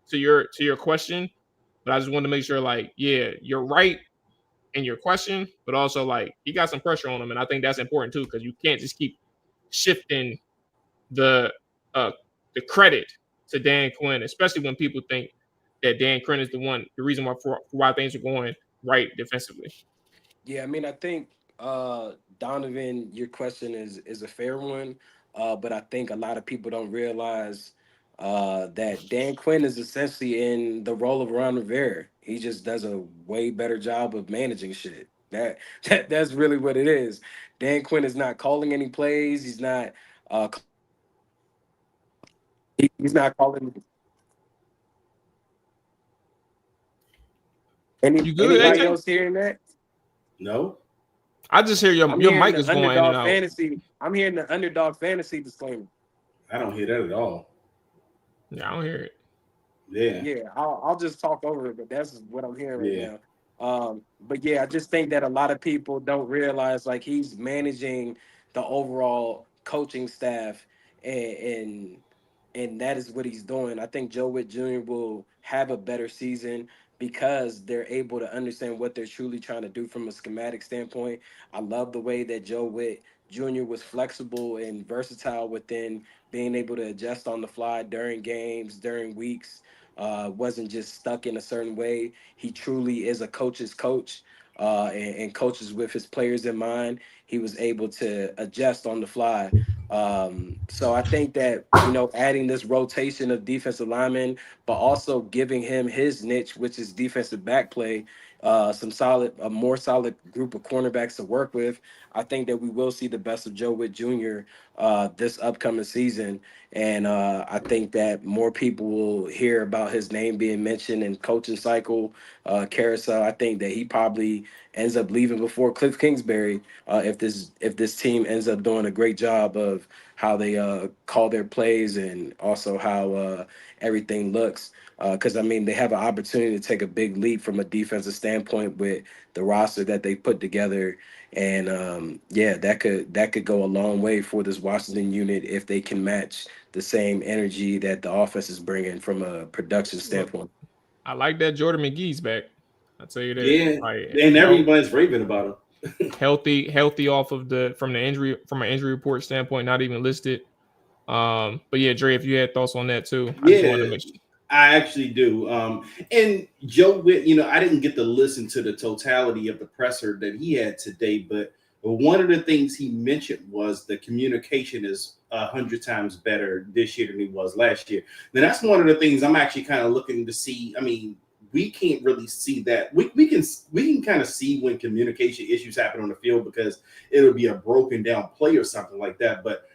to your question, but I just wanted to make sure, like, yeah, you're right in your question, but also like you got some pressure on him, and I think that's important too because you can't just keep shifting the credit to Dan Quinn, especially when people think that Dan Quinn is the reason why things are going right defensively. Yeah, I mean, I think Donovan, your question is a fair one, but I think a lot of people don't realize that Dan Quinn is essentially in the role of Ron Rivera. He just does a way better job of managing shit. That's really what it is. Dan Quinn is not calling any plays. He's not. He's not calling. You good, Anybody AJ? else hearing that? No. I just hear your mic is going in and out. I'm hearing the Underdog Fantasy disclaimer. I don't hear that at all. Yeah, I don't hear it. Yeah. I'll just talk over it, but that's what I'm hearing right now. But yeah, I just think that a lot of people don't realize like he's managing the overall coaching staff, and that is what he's doing. I think Joe Witt Jr. will have a better season because they're able to understand what they're truly trying to do from a schematic standpoint. I love the way that Joe Witt Jr. was flexible and versatile within being able to adjust on the fly during games, during weeks. Wasn't just stuck in a certain way. He truly is a coach's coach and coaches with his players in mind. He was able to adjust on the fly So I think that, adding this rotation of defensive linemen, but also giving him his niche, which is defensive back play, a more solid group of cornerbacks to work with. I think that we will see the best of Joe Witt Jr. This upcoming season. And I think that more people will hear about his name being mentioned in coaching cycle carousel. I think that he probably ends up leaving before Cliff Kingsbury if this team ends up doing a great job of how they call their plays and also how everything looks. Because I mean, they have an opportunity to take a big leap from a defensive standpoint with the roster that they put together, and yeah, that could go a long way for this Washington unit if they can match the same energy that the offense is bringing from a production Look, standpoint. I like that Jordan McGee's back. I'll tell you that. Yeah, Like, and everybody's raving about him. healthy off of from an injury report standpoint, not even listed. But yeah, Dre, if you had thoughts on that too, I just wanted Yeah, to make sure. I actually do. And Joe Witt, I didn't get to listen to the totality of the presser that he had today, but one of the things he mentioned was the communication is 100 times better this year than it was last year. Now, that's one of the things I'm actually kind of looking to see. I mean, we can't really see that. We can kind of see when communication issues happen on the field because it'll be a broken down play or something like that. But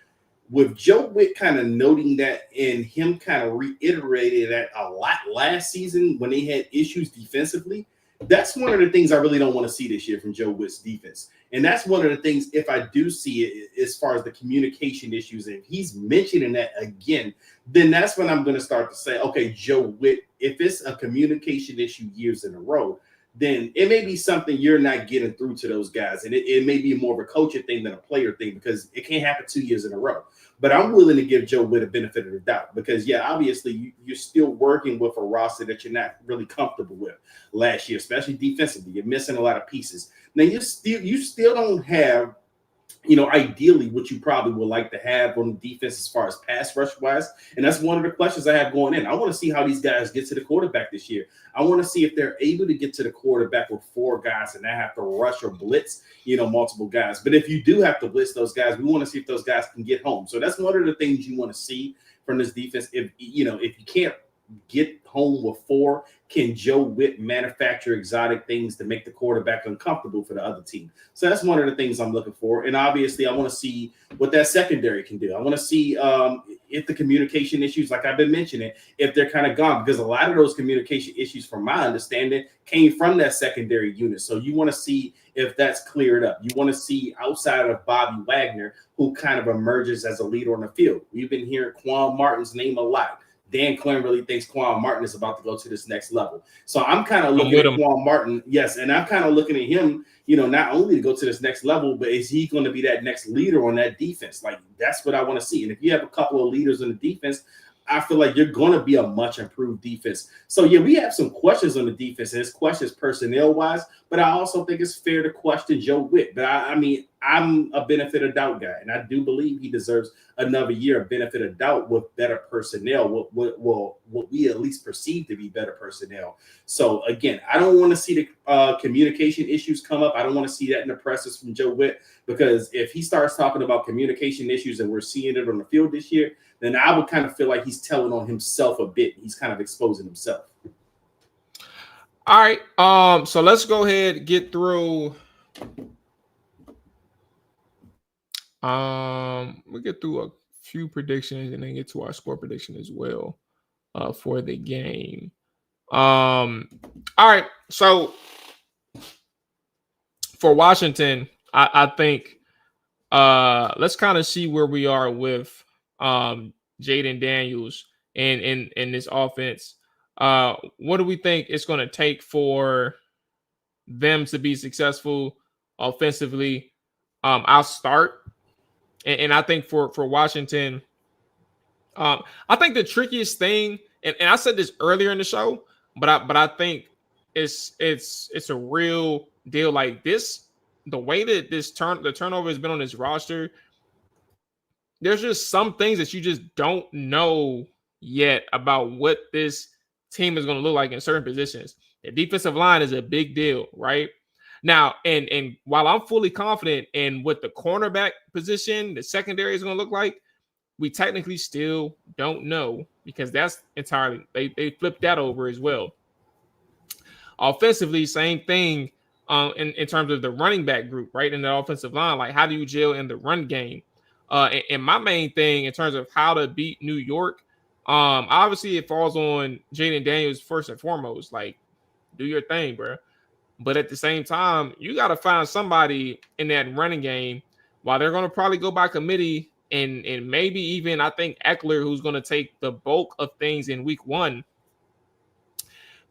with Joe Witt kind of noting that and him kind of reiterated that a lot last season when they had issues defensively, that's one of the things I really don't want to see this year from Joe Witt's defense. And that's one of the things, if I do see it as far as the communication issues, and he's mentioning that again, then that's when I'm going to start to say, okay, Joe Witt, if it's a communication issue years in a row, then it may be something you're not getting through to those guys. And it may be more of a coaching thing than a player thing because it can't happen 2 years in a row. But I'm willing to give Joe Witt a benefit of the doubt because, yeah, obviously you're still working with a roster that you're not really comfortable with last year, especially defensively. You're missing a lot of pieces. Now, you still don't have, ideally what you probably would like to have on the defense as far as pass rush wise. And that's one of the questions I have going in. I want to see how these guys get to the quarterback this year. I want to see if they're able to get to the quarterback with 4 guys and not have to rush or blitz, multiple guys. But if you do have to blitz those guys, we want to see if those guys can get home. So that's one of the things you want to see from this defense. If you can't get home with 4, can Joe Witt manufacture exotic things to make the quarterback uncomfortable for the other team? So that's one of the things I'm looking for. And obviously I want to see what that secondary can do. I want to see if the communication issues, like I've been mentioning, if they're kind of gone, because a lot of those communication issues, from my understanding, came from that secondary unit. So you want to see if that's cleared up. You want to see, outside of Bobby Wagner, who kind of emerges as a leader on the field. We've been hearing Quan Martin's name a lot. Dan Quinn really thinks Quan Martin is about to go to this next level. So I'm kind of looking at Quan Martin, yes, and I'm kind of looking at him, not only to go to this next level, but is he going to be that next leader on that defense? Like, that's what I want to see. And if you have a couple of leaders in the defense, I feel like you're going to be a much improved defense. So, yeah, we have some questions on the defense, and it's questions personnel-wise, but I also think it's fair to question Joe Witt. But, I mean, I'm a benefit of doubt guy, and I do believe he deserves another year of benefit of doubt with better personnel, what we at least perceive to be better personnel. So, again, I don't want to see the communication issues come up. I don't want to see that in the presses from Joe Witt, because if he starts talking about communication issues and we're seeing it on the field this year, then I would kind of feel like he's telling on himself a bit. He's kind of exposing himself. All right. So let's go ahead and get through. We'll get through a few predictions and then get to our score prediction as well for the game. All right. So for Washington, I think let's kind of see where we are with Jaden Daniels and in this offense. What do we think it's going to take for them to be successful offensively? I'll start. And I think for Washington, I think the trickiest thing, and I said this earlier in the show, but I think it's a real deal. Like this, the way that the turnover has been on this roster, there's just some things that you just don't know yet about what this team is going to look like in certain positions. The defensive line is a big deal, right? Now, and while I'm fully confident in what the cornerback position, the secondary is going to look like, we technically still don't know because that's entirely they flipped that over as well. Offensively, same thing in terms of the running back group, right? In the offensive line, like how do you gel in the run game? And my main thing in terms of how to beat New York, obviously it falls on Jaden Daniels first and foremost. Like, do your thing, bro. But at the same time, you got to find somebody in that running game. While they're going to probably go by committee, and maybe even I think Eckler, who's going to take the bulk of things in week 1.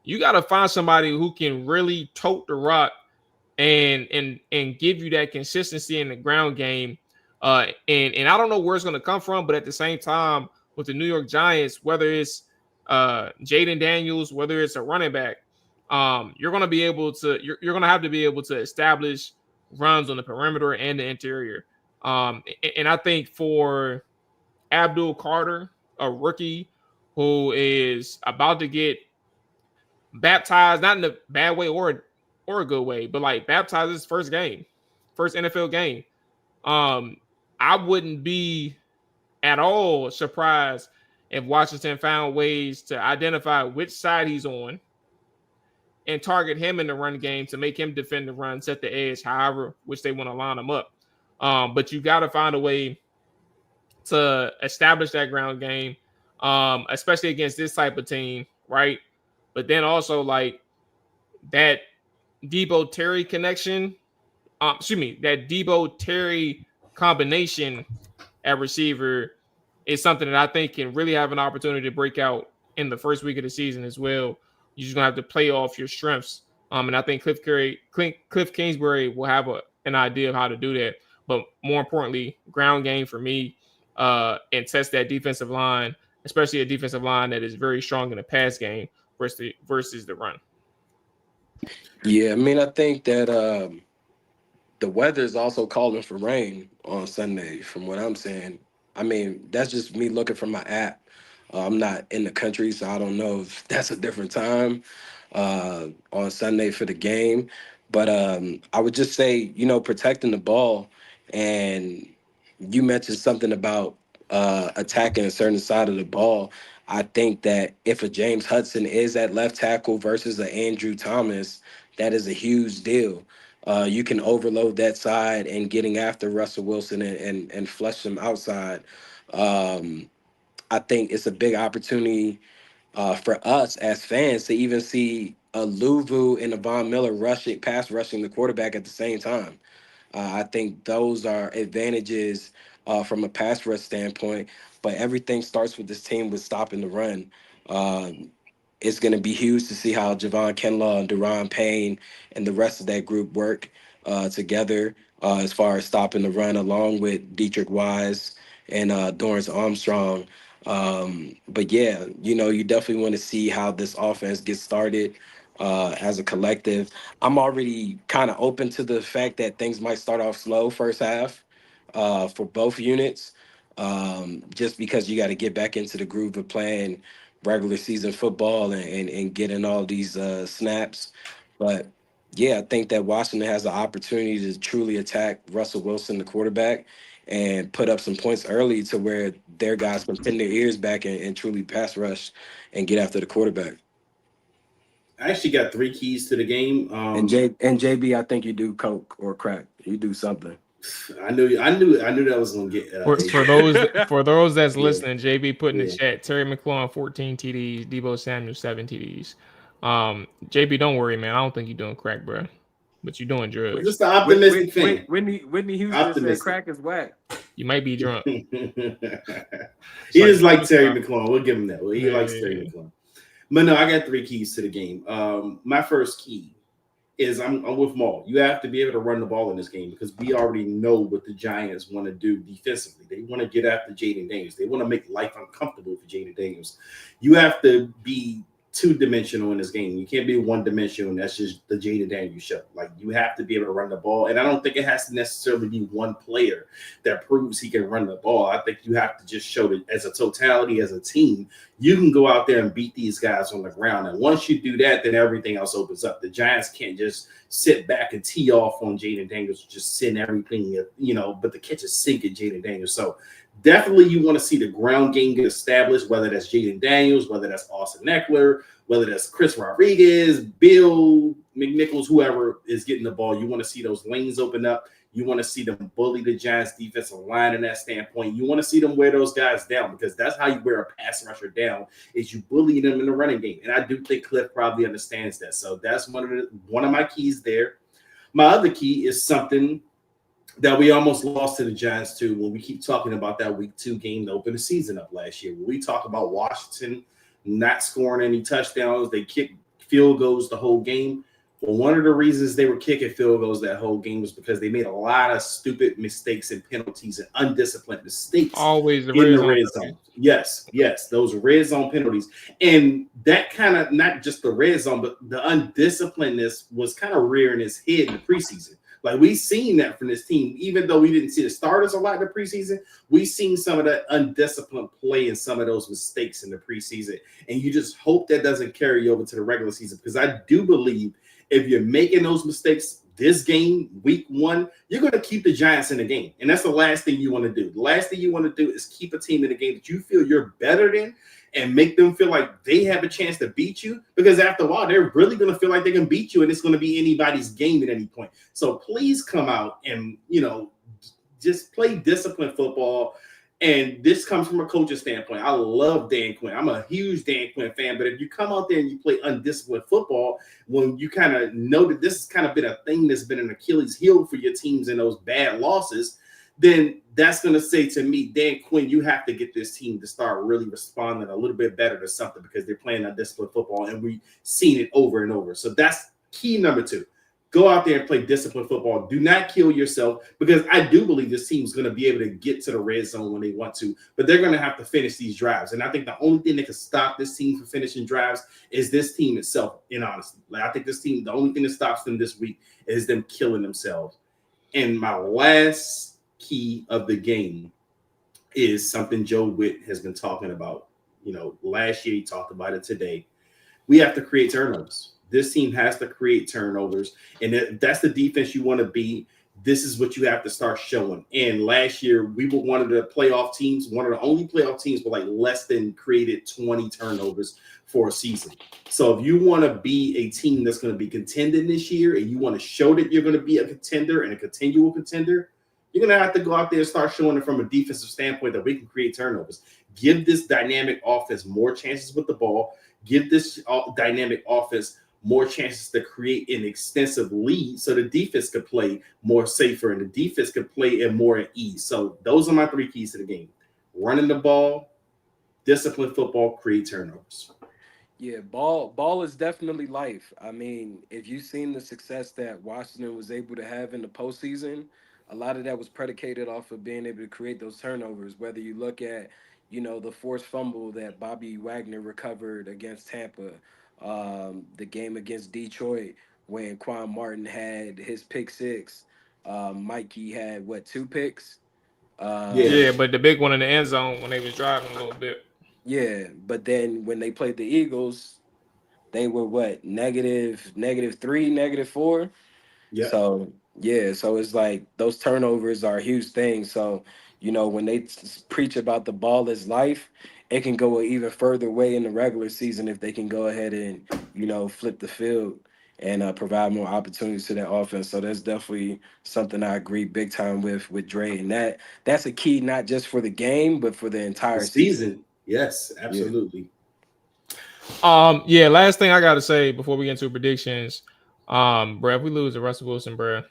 You got to find somebody who can really tote the rock and give you that consistency in the ground game. And I don't know where it's going to come from, but at the same time, with the New York Giants, whether it's Jaden Daniels, whether it's a running back, you're going to be able to you're going to have to be able to establish runs on the perimeter and the interior. And I think for Abdul Carter, a rookie who is about to get baptized, not in a bad way or a good way, but like baptized his first NFL game. I wouldn't be at all surprised if Washington found ways to identify which side he's on and target him in the run game to make him defend the run, set the edge, however which they want to line him up. But you got to find a way to establish that ground game, especially against this type of team, right? But then also like that Debo Terry connection, that Debo Terry combination at receiver is something that I think can really have an opportunity to break out in the first week of the season as well. You're just gonna have to play off your strengths. And I think Cliff Kingsbury will have an idea of how to do that. But more importantly, ground game for me, and test that defensive line, especially a defensive line that is very strong in the pass game versus the run. Yeah, I mean, I think that the weather is also calling for rain on Sunday, from what I'm saying. I mean, that's just me looking from my app. I'm not in the country, so I don't know if that's a different time on Sunday for the game. But I would just say, protecting the ball. And you mentioned something about attacking a certain side of the ball. I think that if a James Hudson is at left tackle versus an Andrew Thomas, that is a huge deal. You can overload that side and getting after Russell Wilson and flush him outside. I think it's a big opportunity for us as fans to even see a Luvu and a Von Miller pass rushing the quarterback at the same time. I think those are advantages from a pass rush standpoint, but everything starts with this team with stopping the run. It's going to be huge to see how Javon Kinlaw and Deron Payne and the rest of that group work together as far as stopping the run, along with Dietrich Wise and Dorrance Armstrong. But yeah, you definitely want to see how this offense gets started as a collective. I'm already kind of open to the fact that things might start off slow first half for both units, just because you got to get back into the groove of playing regular season football and getting all these snaps. But yeah, I think that Washington has the opportunity to truly attack Russell Wilson, the quarterback, and put up some points early to where their guys can pin their ears back and truly pass rush and get after the quarterback. I actually got 3 keys to the game. And JB, I think you do coke or crack. You do something. I knew that was gonna get for those that's listening. JB put in the chat: Terry McLaurin 14 TDs, Debo Samuel 7 TDs. JB, don't worry, man. I don't think you're doing crack, bro, but you're doing drugs. Just the optimistic thing. Whitney Houston said crack is whack. You might be drunk. He is like Terry McLaurin. We'll give him that. He likes Terry McLaurin. But no, I got 3 keys to the game. My first key is I'm with Mual. You have to be able to run the ball in this game because we already know what the Giants want to do defensively. They want to get after Jaden Daniels. They want to make life uncomfortable for Jaden Daniels. You have to be two-dimensional in this game. You can't be one-dimensional, and that's just the Jaden Daniels show. Like, you have to be able to run the ball, and I don't think it has to necessarily be one player that proves he can run the ball. I think you have to just show that as a totality, as a team, you can go out there and beat these guys on the ground, and once you do that, then everything else opens up. The Giants can't just sit back and tee off on Jaden Daniels, just send everything, but the catch is sink at Jaden Daniels. So definitely you want to see the ground game get established, whether that's Jaden Daniels, whether that's Austin Eckler, whether that's Chris Rodriguez, Bill McNichols, whoever is getting the ball. You want to see those lanes open up. You want to see them bully the Giants defensive line in that standpoint. You want to see them wear those guys down, because that's how you wear a pass rusher down, is you bully them in the running game. And I do think Cliff probably understands that. So that's one of my keys there. My other key is something that we almost lost to the Giants too when we keep talking about that week 2 game to open the season up last year. When we talk about Washington not scoring any touchdowns, they kicked field goals the whole game. Well, one of the reasons they were kicking field goals that whole game was because they made a lot of stupid mistakes and penalties and undisciplined mistakes. Always in the red zone. Yes, those red zone penalties. And that kind of, not just the red zone, but the undisciplinedness was kind of rearing its head in the preseason. Like, we've seen that from this team. Even though we didn't see the starters a lot in the preseason, we've seen some of that undisciplined play and some of those mistakes in the preseason. And you just hope that doesn't carry over to the regular season, because I do believe if you're making those mistakes this game, week 1, you're going to keep the Giants in the game. And that's the last thing you want to do. The last thing you want to do is keep a team in the game that you feel you're better than, and make them feel like they have a chance to beat you, because after a while, they're really going to feel like they can beat you, and it's going to be anybody's game at any point. So please come out and, just play disciplined football. And this comes from a coach's standpoint. I love Dan Quinn. I'm a huge Dan Quinn fan, but if you come out there and you play undisciplined football, when you kind of know that this has kind of been a thing that's been an Achilles heel for your teams in those bad losses, then that's going to say to me, Dan Quinn, you have to get this team to start really responding a little bit better to something, because they're playing undisciplined football, and we've seen it over and over. So that's key number 2. Go out there and play disciplined football. Do not kill yourself, because I do believe this team is going to be able to get to the red zone when they want to, but they're going to have to finish these drives. And I think the only thing that can stop this team from finishing drives is this team itself, in honesty. Like, I think this team, the only thing that stops them this week is them killing themselves. And my last key of the game is something Joe Witt has been talking about. Last year he talked about it today. We have to create turnovers. This team has to create turnovers, and if that's the defense you want to be, this is what you have to start showing. And last year, we were one of the playoff teams, one of the only playoff teams with like less than created 20 turnovers for a season. So if you want to be a team that's going to be contending this year, and you want to show that you're going to be a contender and a continual contender, you're going to have to go out there and start showing it from a defensive standpoint that we can create turnovers. Give this dynamic offense more chances with the ball. Give this dynamic offense more chances to create an extensive lead, so the defense could play more safer and the defense could play at more at ease. So those are my 3 keys to the game: running the ball, disciplined football, create turnovers. Yeah, ball is definitely life. I mean, if you've seen the success that Washington was able to have in the postseason, a lot of that was predicated off of being able to create those turnovers. Whether you look at, the forced fumble that Bobby Wagner recovered against Tampa, the game against Detroit when Quan Martin had his pick 6, Mikey had 2 picks? Yeah, but the big one in the end zone when they was driving a little bit. Yeah, but then when they played the Eagles, they were -3, -4. Yeah. So it's like those turnovers are a huge thing. So when they preach about the ball is life, it can go an even further way in the regular season if they can go ahead and flip the field and provide more opportunities to that offense. So that's definitely something I agree big time with Dre, and that's a key not just for the game but for the entire season. Yes, absolutely. Last thing I gotta say before we get into predictions, bro, if we lose to Russell Wilson, bro,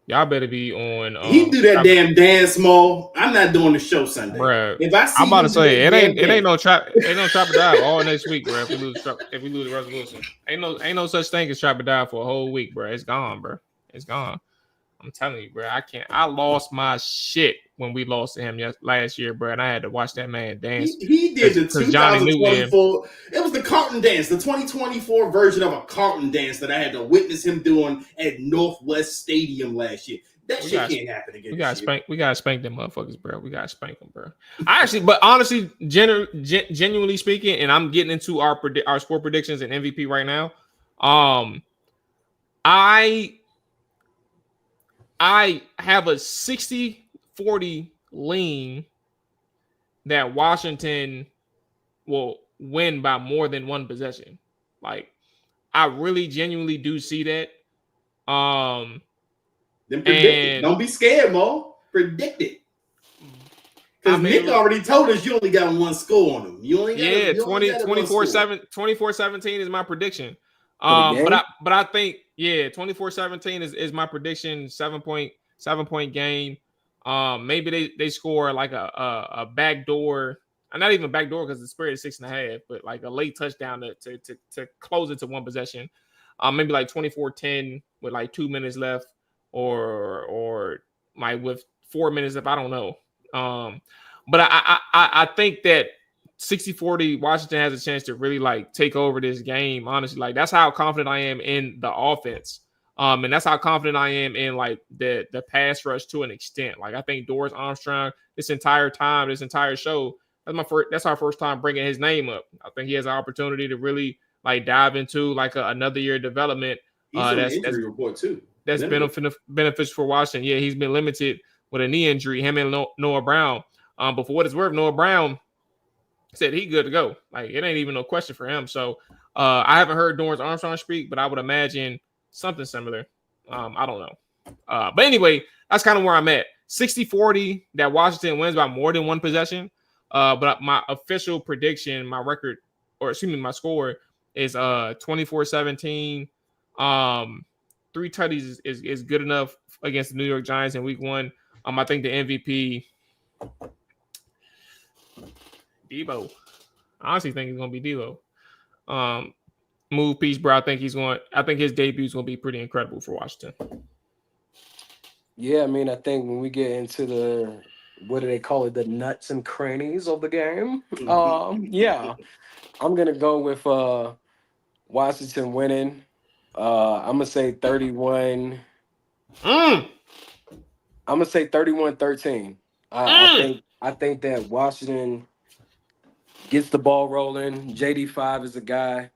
y'all better be on. He do that damn dance, Mual. I'm not doing the show Sunday, bro. If I see, I'm about to say it ain't no trap or dive all next week, bro. If we lose to Russell Wilson, ain't no such thing as trap or dive for a whole week, bro. It's gone, bro. It's gone. I'm telling you, bro. I lost my shit when we lost to him last year, bro, and I had to watch that man dance. He did the 2024. It was the Carlton dance, the 2024 version of a Carlton dance that I had to witness him doing at Northwest Stadium last year. That shit can't happen again. We gotta spank them motherfuckers, bro. We gotta spank them, bro. But honestly, genuinely speaking, and I'm getting into our score predictions and MVP right now. I have a 60-40 lean that Washington will win by more than one possession. Like, I really genuinely do see that. Then predict it. Don't be scared, Mo. Predict it. Because Nick already told us you only got one score on him. You only got 24-17 is my prediction. But I think 24-17 is my prediction. 7-point game. Maybe they score like a backdoor. Not even backdoor because the spread is 6.5, but like a late touchdown to close it to one possession. Maybe like 24-10 with like 2 minutes left, or like with 4 minutes left. I don't know. But I think that 60-40 Washington has a chance to really like take over this game. Honestly, like that's how confident I am in the offense. And that's how confident I am in like the pass rush to an extent. Like I think Doris Armstrong this entire show, that's our first time bringing his name up. I think he has an opportunity to really like dive into like another year of development. He's on an injury report too. That's beneficial for Washington. Yeah, he's been limited with a knee injury. Him and Noah Brown. But for what it's worth, Noah Brown said he good to go. Like it ain't even no question for him. So I haven't heard Dorrance Armstrong speak, but I would imagine something similar. I don't know. But anyway, that's kind of where I'm at. 60-40 that Washington wins by more than one possession. But my official prediction, my score is 24-17. 3 tutties is good enough against the New York Giants in week 1. I think the MVP Debo. I honestly think it's gonna be Debo. Move piece, bro. I think his debut is gonna be pretty incredible for Washington. Yeah, I mean, I think when we get into the what do they call it, the nuts and crannies of the game. Yeah, I'm gonna go with Washington winning. I'm gonna say 31. I'm gonna say 31-13. I think that Washington gets the ball rolling. JD5 is a guy.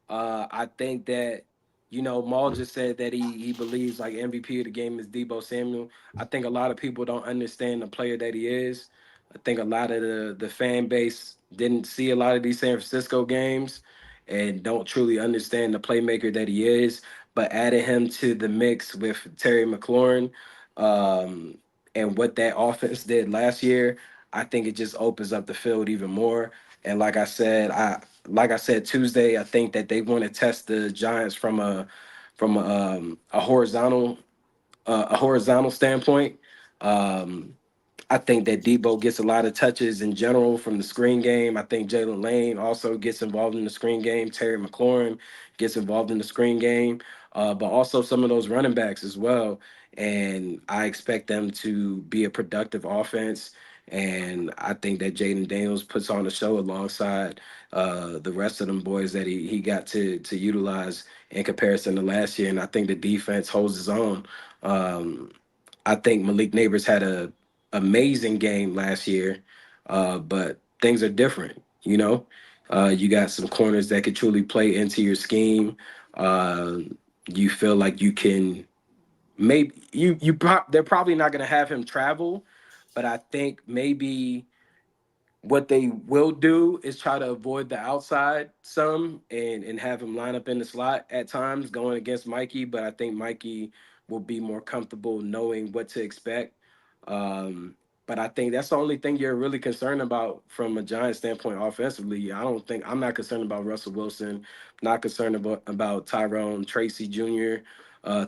I think that, Maul just said that he believes like MVP of the game is Deebo Samuel. I think a lot of people don't understand the player that he is. I think a lot of the fan base didn't see a lot of these San Francisco games and don't truly understand the playmaker that he is. But adding him to the mix with Terry McLaurin and what that offense did last year, I think it just opens up the field even more. And like I said Tuesday, I think that they want to test the Giants from a horizontal standpoint. I think that Debo gets a lot of touches in general from the screen game. I think Jalen Lane also gets involved in the screen game. Terry McLaurin gets involved in the screen game, but also some of those running backs as well. And I expect them to be a productive offense. And I think that Jaden Daniels puts on a show alongside the rest of them boys that he got to utilize in comparison to last year. And I think the defense holds its own. I think Malik Neighbors had a amazing game last year, but things are different. You got some corners that could truly play into your scheme. You feel like you can they're probably not going to have him travel, but I think maybe what they will do is try to avoid the outside some and have him line up in the slot at times going against Mikey. But I think Mikey will be more comfortable knowing what to expect. But I think that's the only thing you're really concerned about from a Giants standpoint offensively. I'm not concerned about Russell Wilson, not concerned about Tyrone Tracy Jr.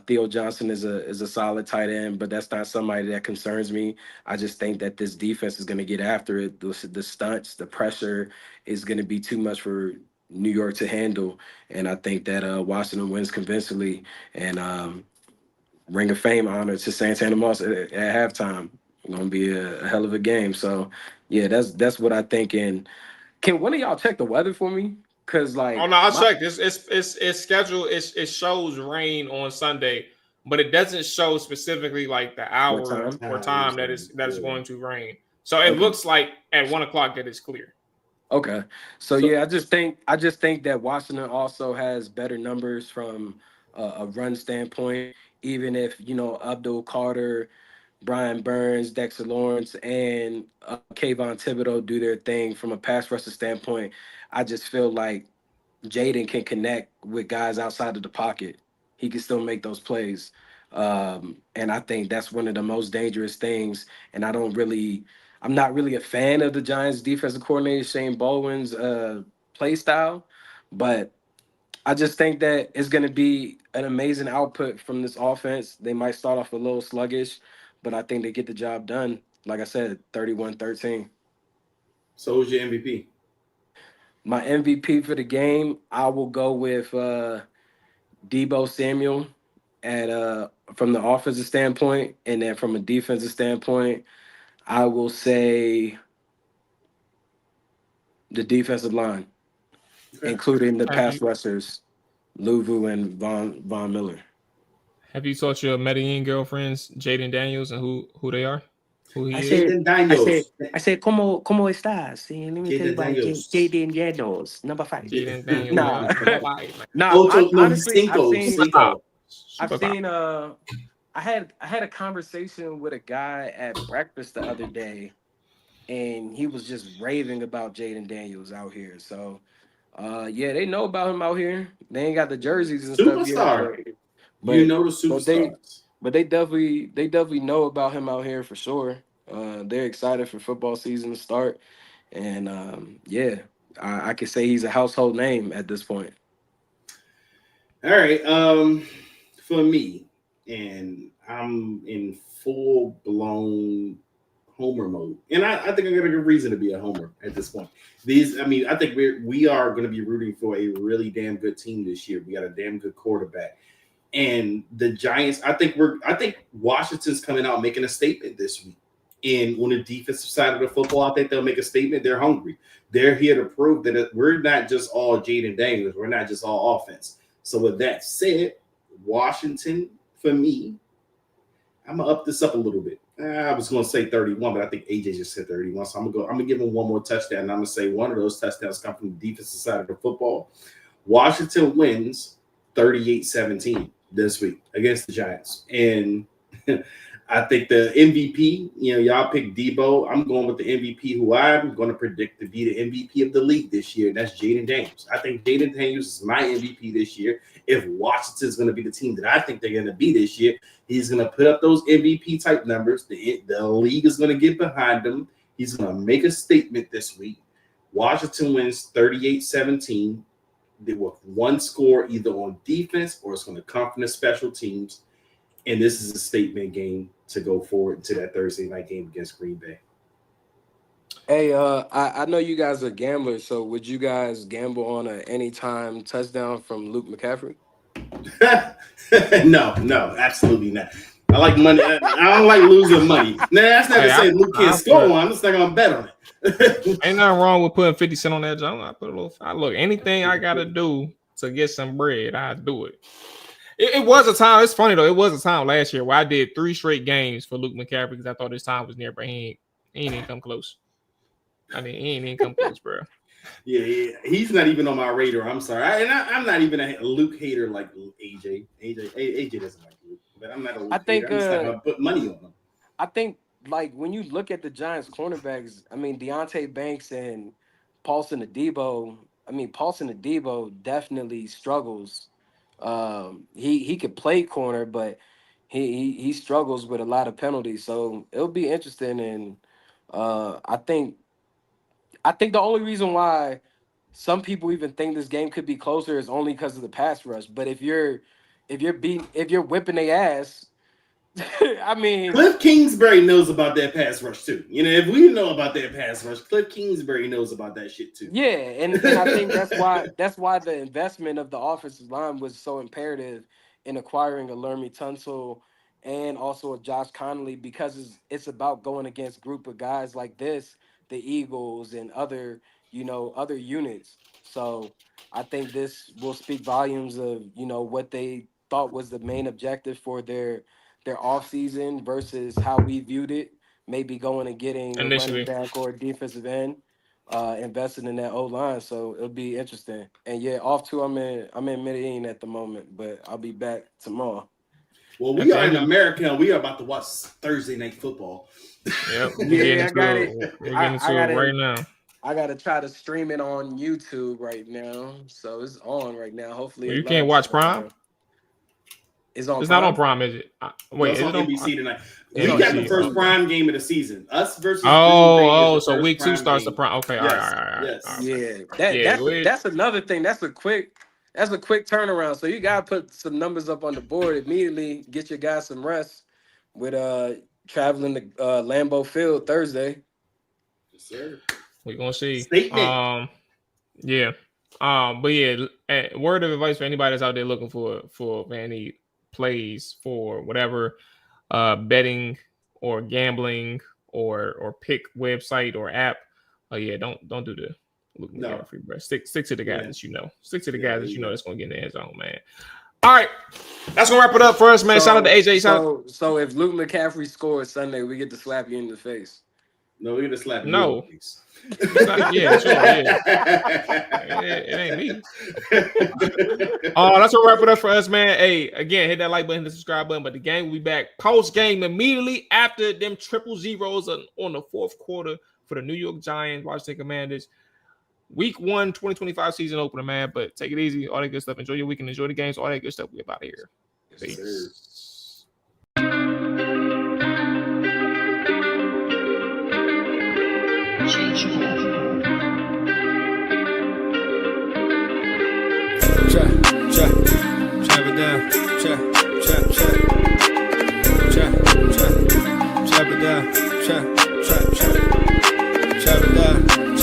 Theo Johnson is a solid tight end, but that's not somebody that concerns me. I just think that this defense is going to get after it. The stunts, the pressure is going to be too much for New York to handle. And I think that Washington wins convincingly. And Ring of Fame honor to Santana Moss at halftime. Going to be a hell of a game. So, yeah, that's what I think. And can one of y'all check the weather for me? Cause like Oh no, I checked. It's scheduled. It shows rain on Sunday, but it doesn't show specifically like the what hour time? or time that is Yeah. going to rain. So it Okay. looks like at 1 o'clock that it's clear. Okay. So So yeah, I just think that Washington also has better numbers from a run standpoint. Even if Abdul Carter, Brian Burns, Dexter Lawrence, and Kayvon Thibodeau do their thing from a pass rusher standpoint, I just feel like Jaden can connect with guys outside of the pocket. He can still make those plays. And I think that's one of the most dangerous things. And I'm not really a fan of the Giants defensive coordinator, Shane Baldwin's play style, but I just think that it's going to be an amazing output from this offense. They might start off a little sluggish, but I think they get the job done. Like I said, 31-13. so who's your MVP? My MVP for the game, I will go with Debo Samuel at from the offensive standpoint, and then from a defensive standpoint, I will say the defensive line, Okay. including the Have pass you rushers, Luvu and Von Miller. have you taught your Medellin girlfriends Jaden Daniels and who they are, who I he is? said, Jaden Daniels. I said, ¿cómo estás? Sí, let me tell you Jaden about Daniels. Jaden Daniels, number 5. Jaden Daniels. Nah, Yeah. nah. Ocho, no, he's Honestly, cinco. Superstar. Cinco. I've Superstar. seen. I had a conversation with a guy at breakfast the other day, and he was just raving about Jaden Daniels out here. So, yeah, they know about him out here. They ain't got the jerseys and stuff yet, Superstar. but You but know the but they superstars. but they definitely know about him out here for sure. They're excited for football season to start, and yeah, I could say he's a household name at this point. All right. For me, and I'm in full blown homer mode, and I think I got a good reason to be a homer at this point. I think we are going to be rooting for a really damn good team this year. We got a damn good quarterback, and the Giants. I think Washington's coming out making a statement this week. And on the defensive side of the football, I think they'll make a statement. They're hungry. They're here to prove that we're not just all Jaden Daniels. We're not just all offense. So with that said, Washington, for me, I'm gonna up this up a little bit. I was gonna say 31, but I think AJ just said 31. So I'm gonna give him one more touchdown, and I'm gonna say one of those touchdowns come from the defensive side of the football. Washington wins 38-17 this week against the Giants. And I think the MVP, y'all pick Debo. I'm going with the MVP who I'm going to predict to be the MVP of the league this year, and that's Jaden Daniels. I think Jaden Daniels is my MVP this year. If Washington's going to be the team that I think they're going to be this year, he's going to put up those MVP type numbers. The league is going to get behind him. He's going to make a statement this week. Washington wins 38-17. They with one score either on defense or it's going to come from the special teams. And this is a statement game to go forward to that Thursday night game against Green Bay. Hey, I know you guys are gamblers, so would you guys gamble on an anytime touchdown from Luke McCaffrey? No, absolutely not. I like money. I don't like losing money. Now, that's not to say Luke can't score one. I'm just not going to bet on it. Ain't nothing wrong with putting 50 cents on that jump. I put a little. Look, anything I gotta do to get some bread, I do it. It was a time. It's funny though. It was a time last year where I did 3 straight games for Luke McCaffrey because I thought his time was near, but he ain't even come close. I mean, he ain't even come close, bro. Yeah, he's not even on my radar. I'm sorry, I'm not even a Luke hater like AJ. AJ doesn't like Luke, but I'm not a Luke hater. I'm just not gonna put money on him. I think like when you look at the Giants cornerbacks, I mean Deontay Banks and Paulson Adebo. I mean Paulson Adebo definitely struggles. He could play corner, but he struggles with a lot of penalties. So it'll be interesting, and I think the only reason why some people even think this game could be closer is only because of the pass rush. But if you're whipping their ass, I mean, Cliff Kingsbury knows about that pass rush too. If we know about that pass rush, Cliff Kingsbury knows about that shit too. yeah, and I think that's why the investment of the offensive line was so imperative in acquiring a Lermy Tunsil and also a Josh Connolly, because it's about going against group of guys like this, the Eagles and other units. So I think this will speak volumes of, what they thought was the main objective for their offseason versus how we viewed it. Maybe going and getting a running Initially. back or a defensive end, investing in that O-line. So it'll be interesting. And yeah, I'm in Medellin at the moment, but I'll be back tomorrow. Well, we are in America and we are about to watch Thursday Night Football. Yep. Yeah, I got it. We're getting into it right now. I gotta try to stream it on YouTube right now, so it's on right now. Hopefully, Well, you can't watch Prime. It's on. It's Prime? not on Prime, is it? Wait, it's is on it on NBC tonight? Yeah, We got the NBC. first Prime game of the season. Us versus. Oh, so first week 2 Prime starts game. the Prime. Okay, Yes, all right. yes. All right. Yeah, that's another thing. That's a quick turnaround. So you gotta put some numbers up on the board immediately. Get your guys some rest with traveling to Lambeau Field Thursday. Yes, sir. We're gonna see. Statement. Yeah. But yeah, word of advice for anybody that's out there looking for any plays for whatever betting or gambling or pick website or app. Yeah, don't do the look McCaffrey, bro. Stick to the guys that you know. Stick to the guys that you know that's gonna get in the end zone, man. All right, that's gonna wrap it up for us, man. Shout out to AJ. So if Luke McCaffrey scores Sunday, we get to slap you in the face. No, we're gonna slap you. No. In the face. Yeah, sure. Yeah. It ain't me. That's gonna wrap it up for us, man. Hey, again, hit that like button, the subscribe button. But the game will be back post game immediately after them 000 on the fourth quarter for the New York Giants, Washington Commanders. Week 1, 2025 season opener, man. But take it easy, all that good stuff. Enjoy your weekend, enjoy the games, all that good stuff. We about here. Yes, Peace. Chop it down. Chop it down.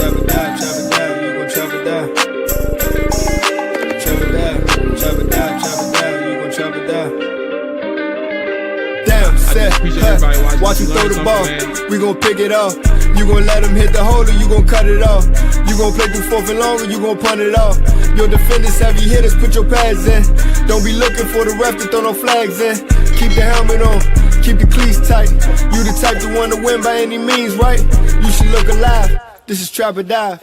Chop it down. You gon' chop it down. Chop it down. You gon' chop it down. Damn, set. Watch him throw the ball. We gon' pick it off. You gon' let him hit the hole or you gon' cut it off. You gon' play through 4th and long or you gon' punt it off. Your defenders heavy hitters, put your pads in. Don't be looking for the ref to throw no flags in. Keep the helmet on, keep the cleats tight. You the type to want to win by any means, right? You should look alive. This is Trap or Dive.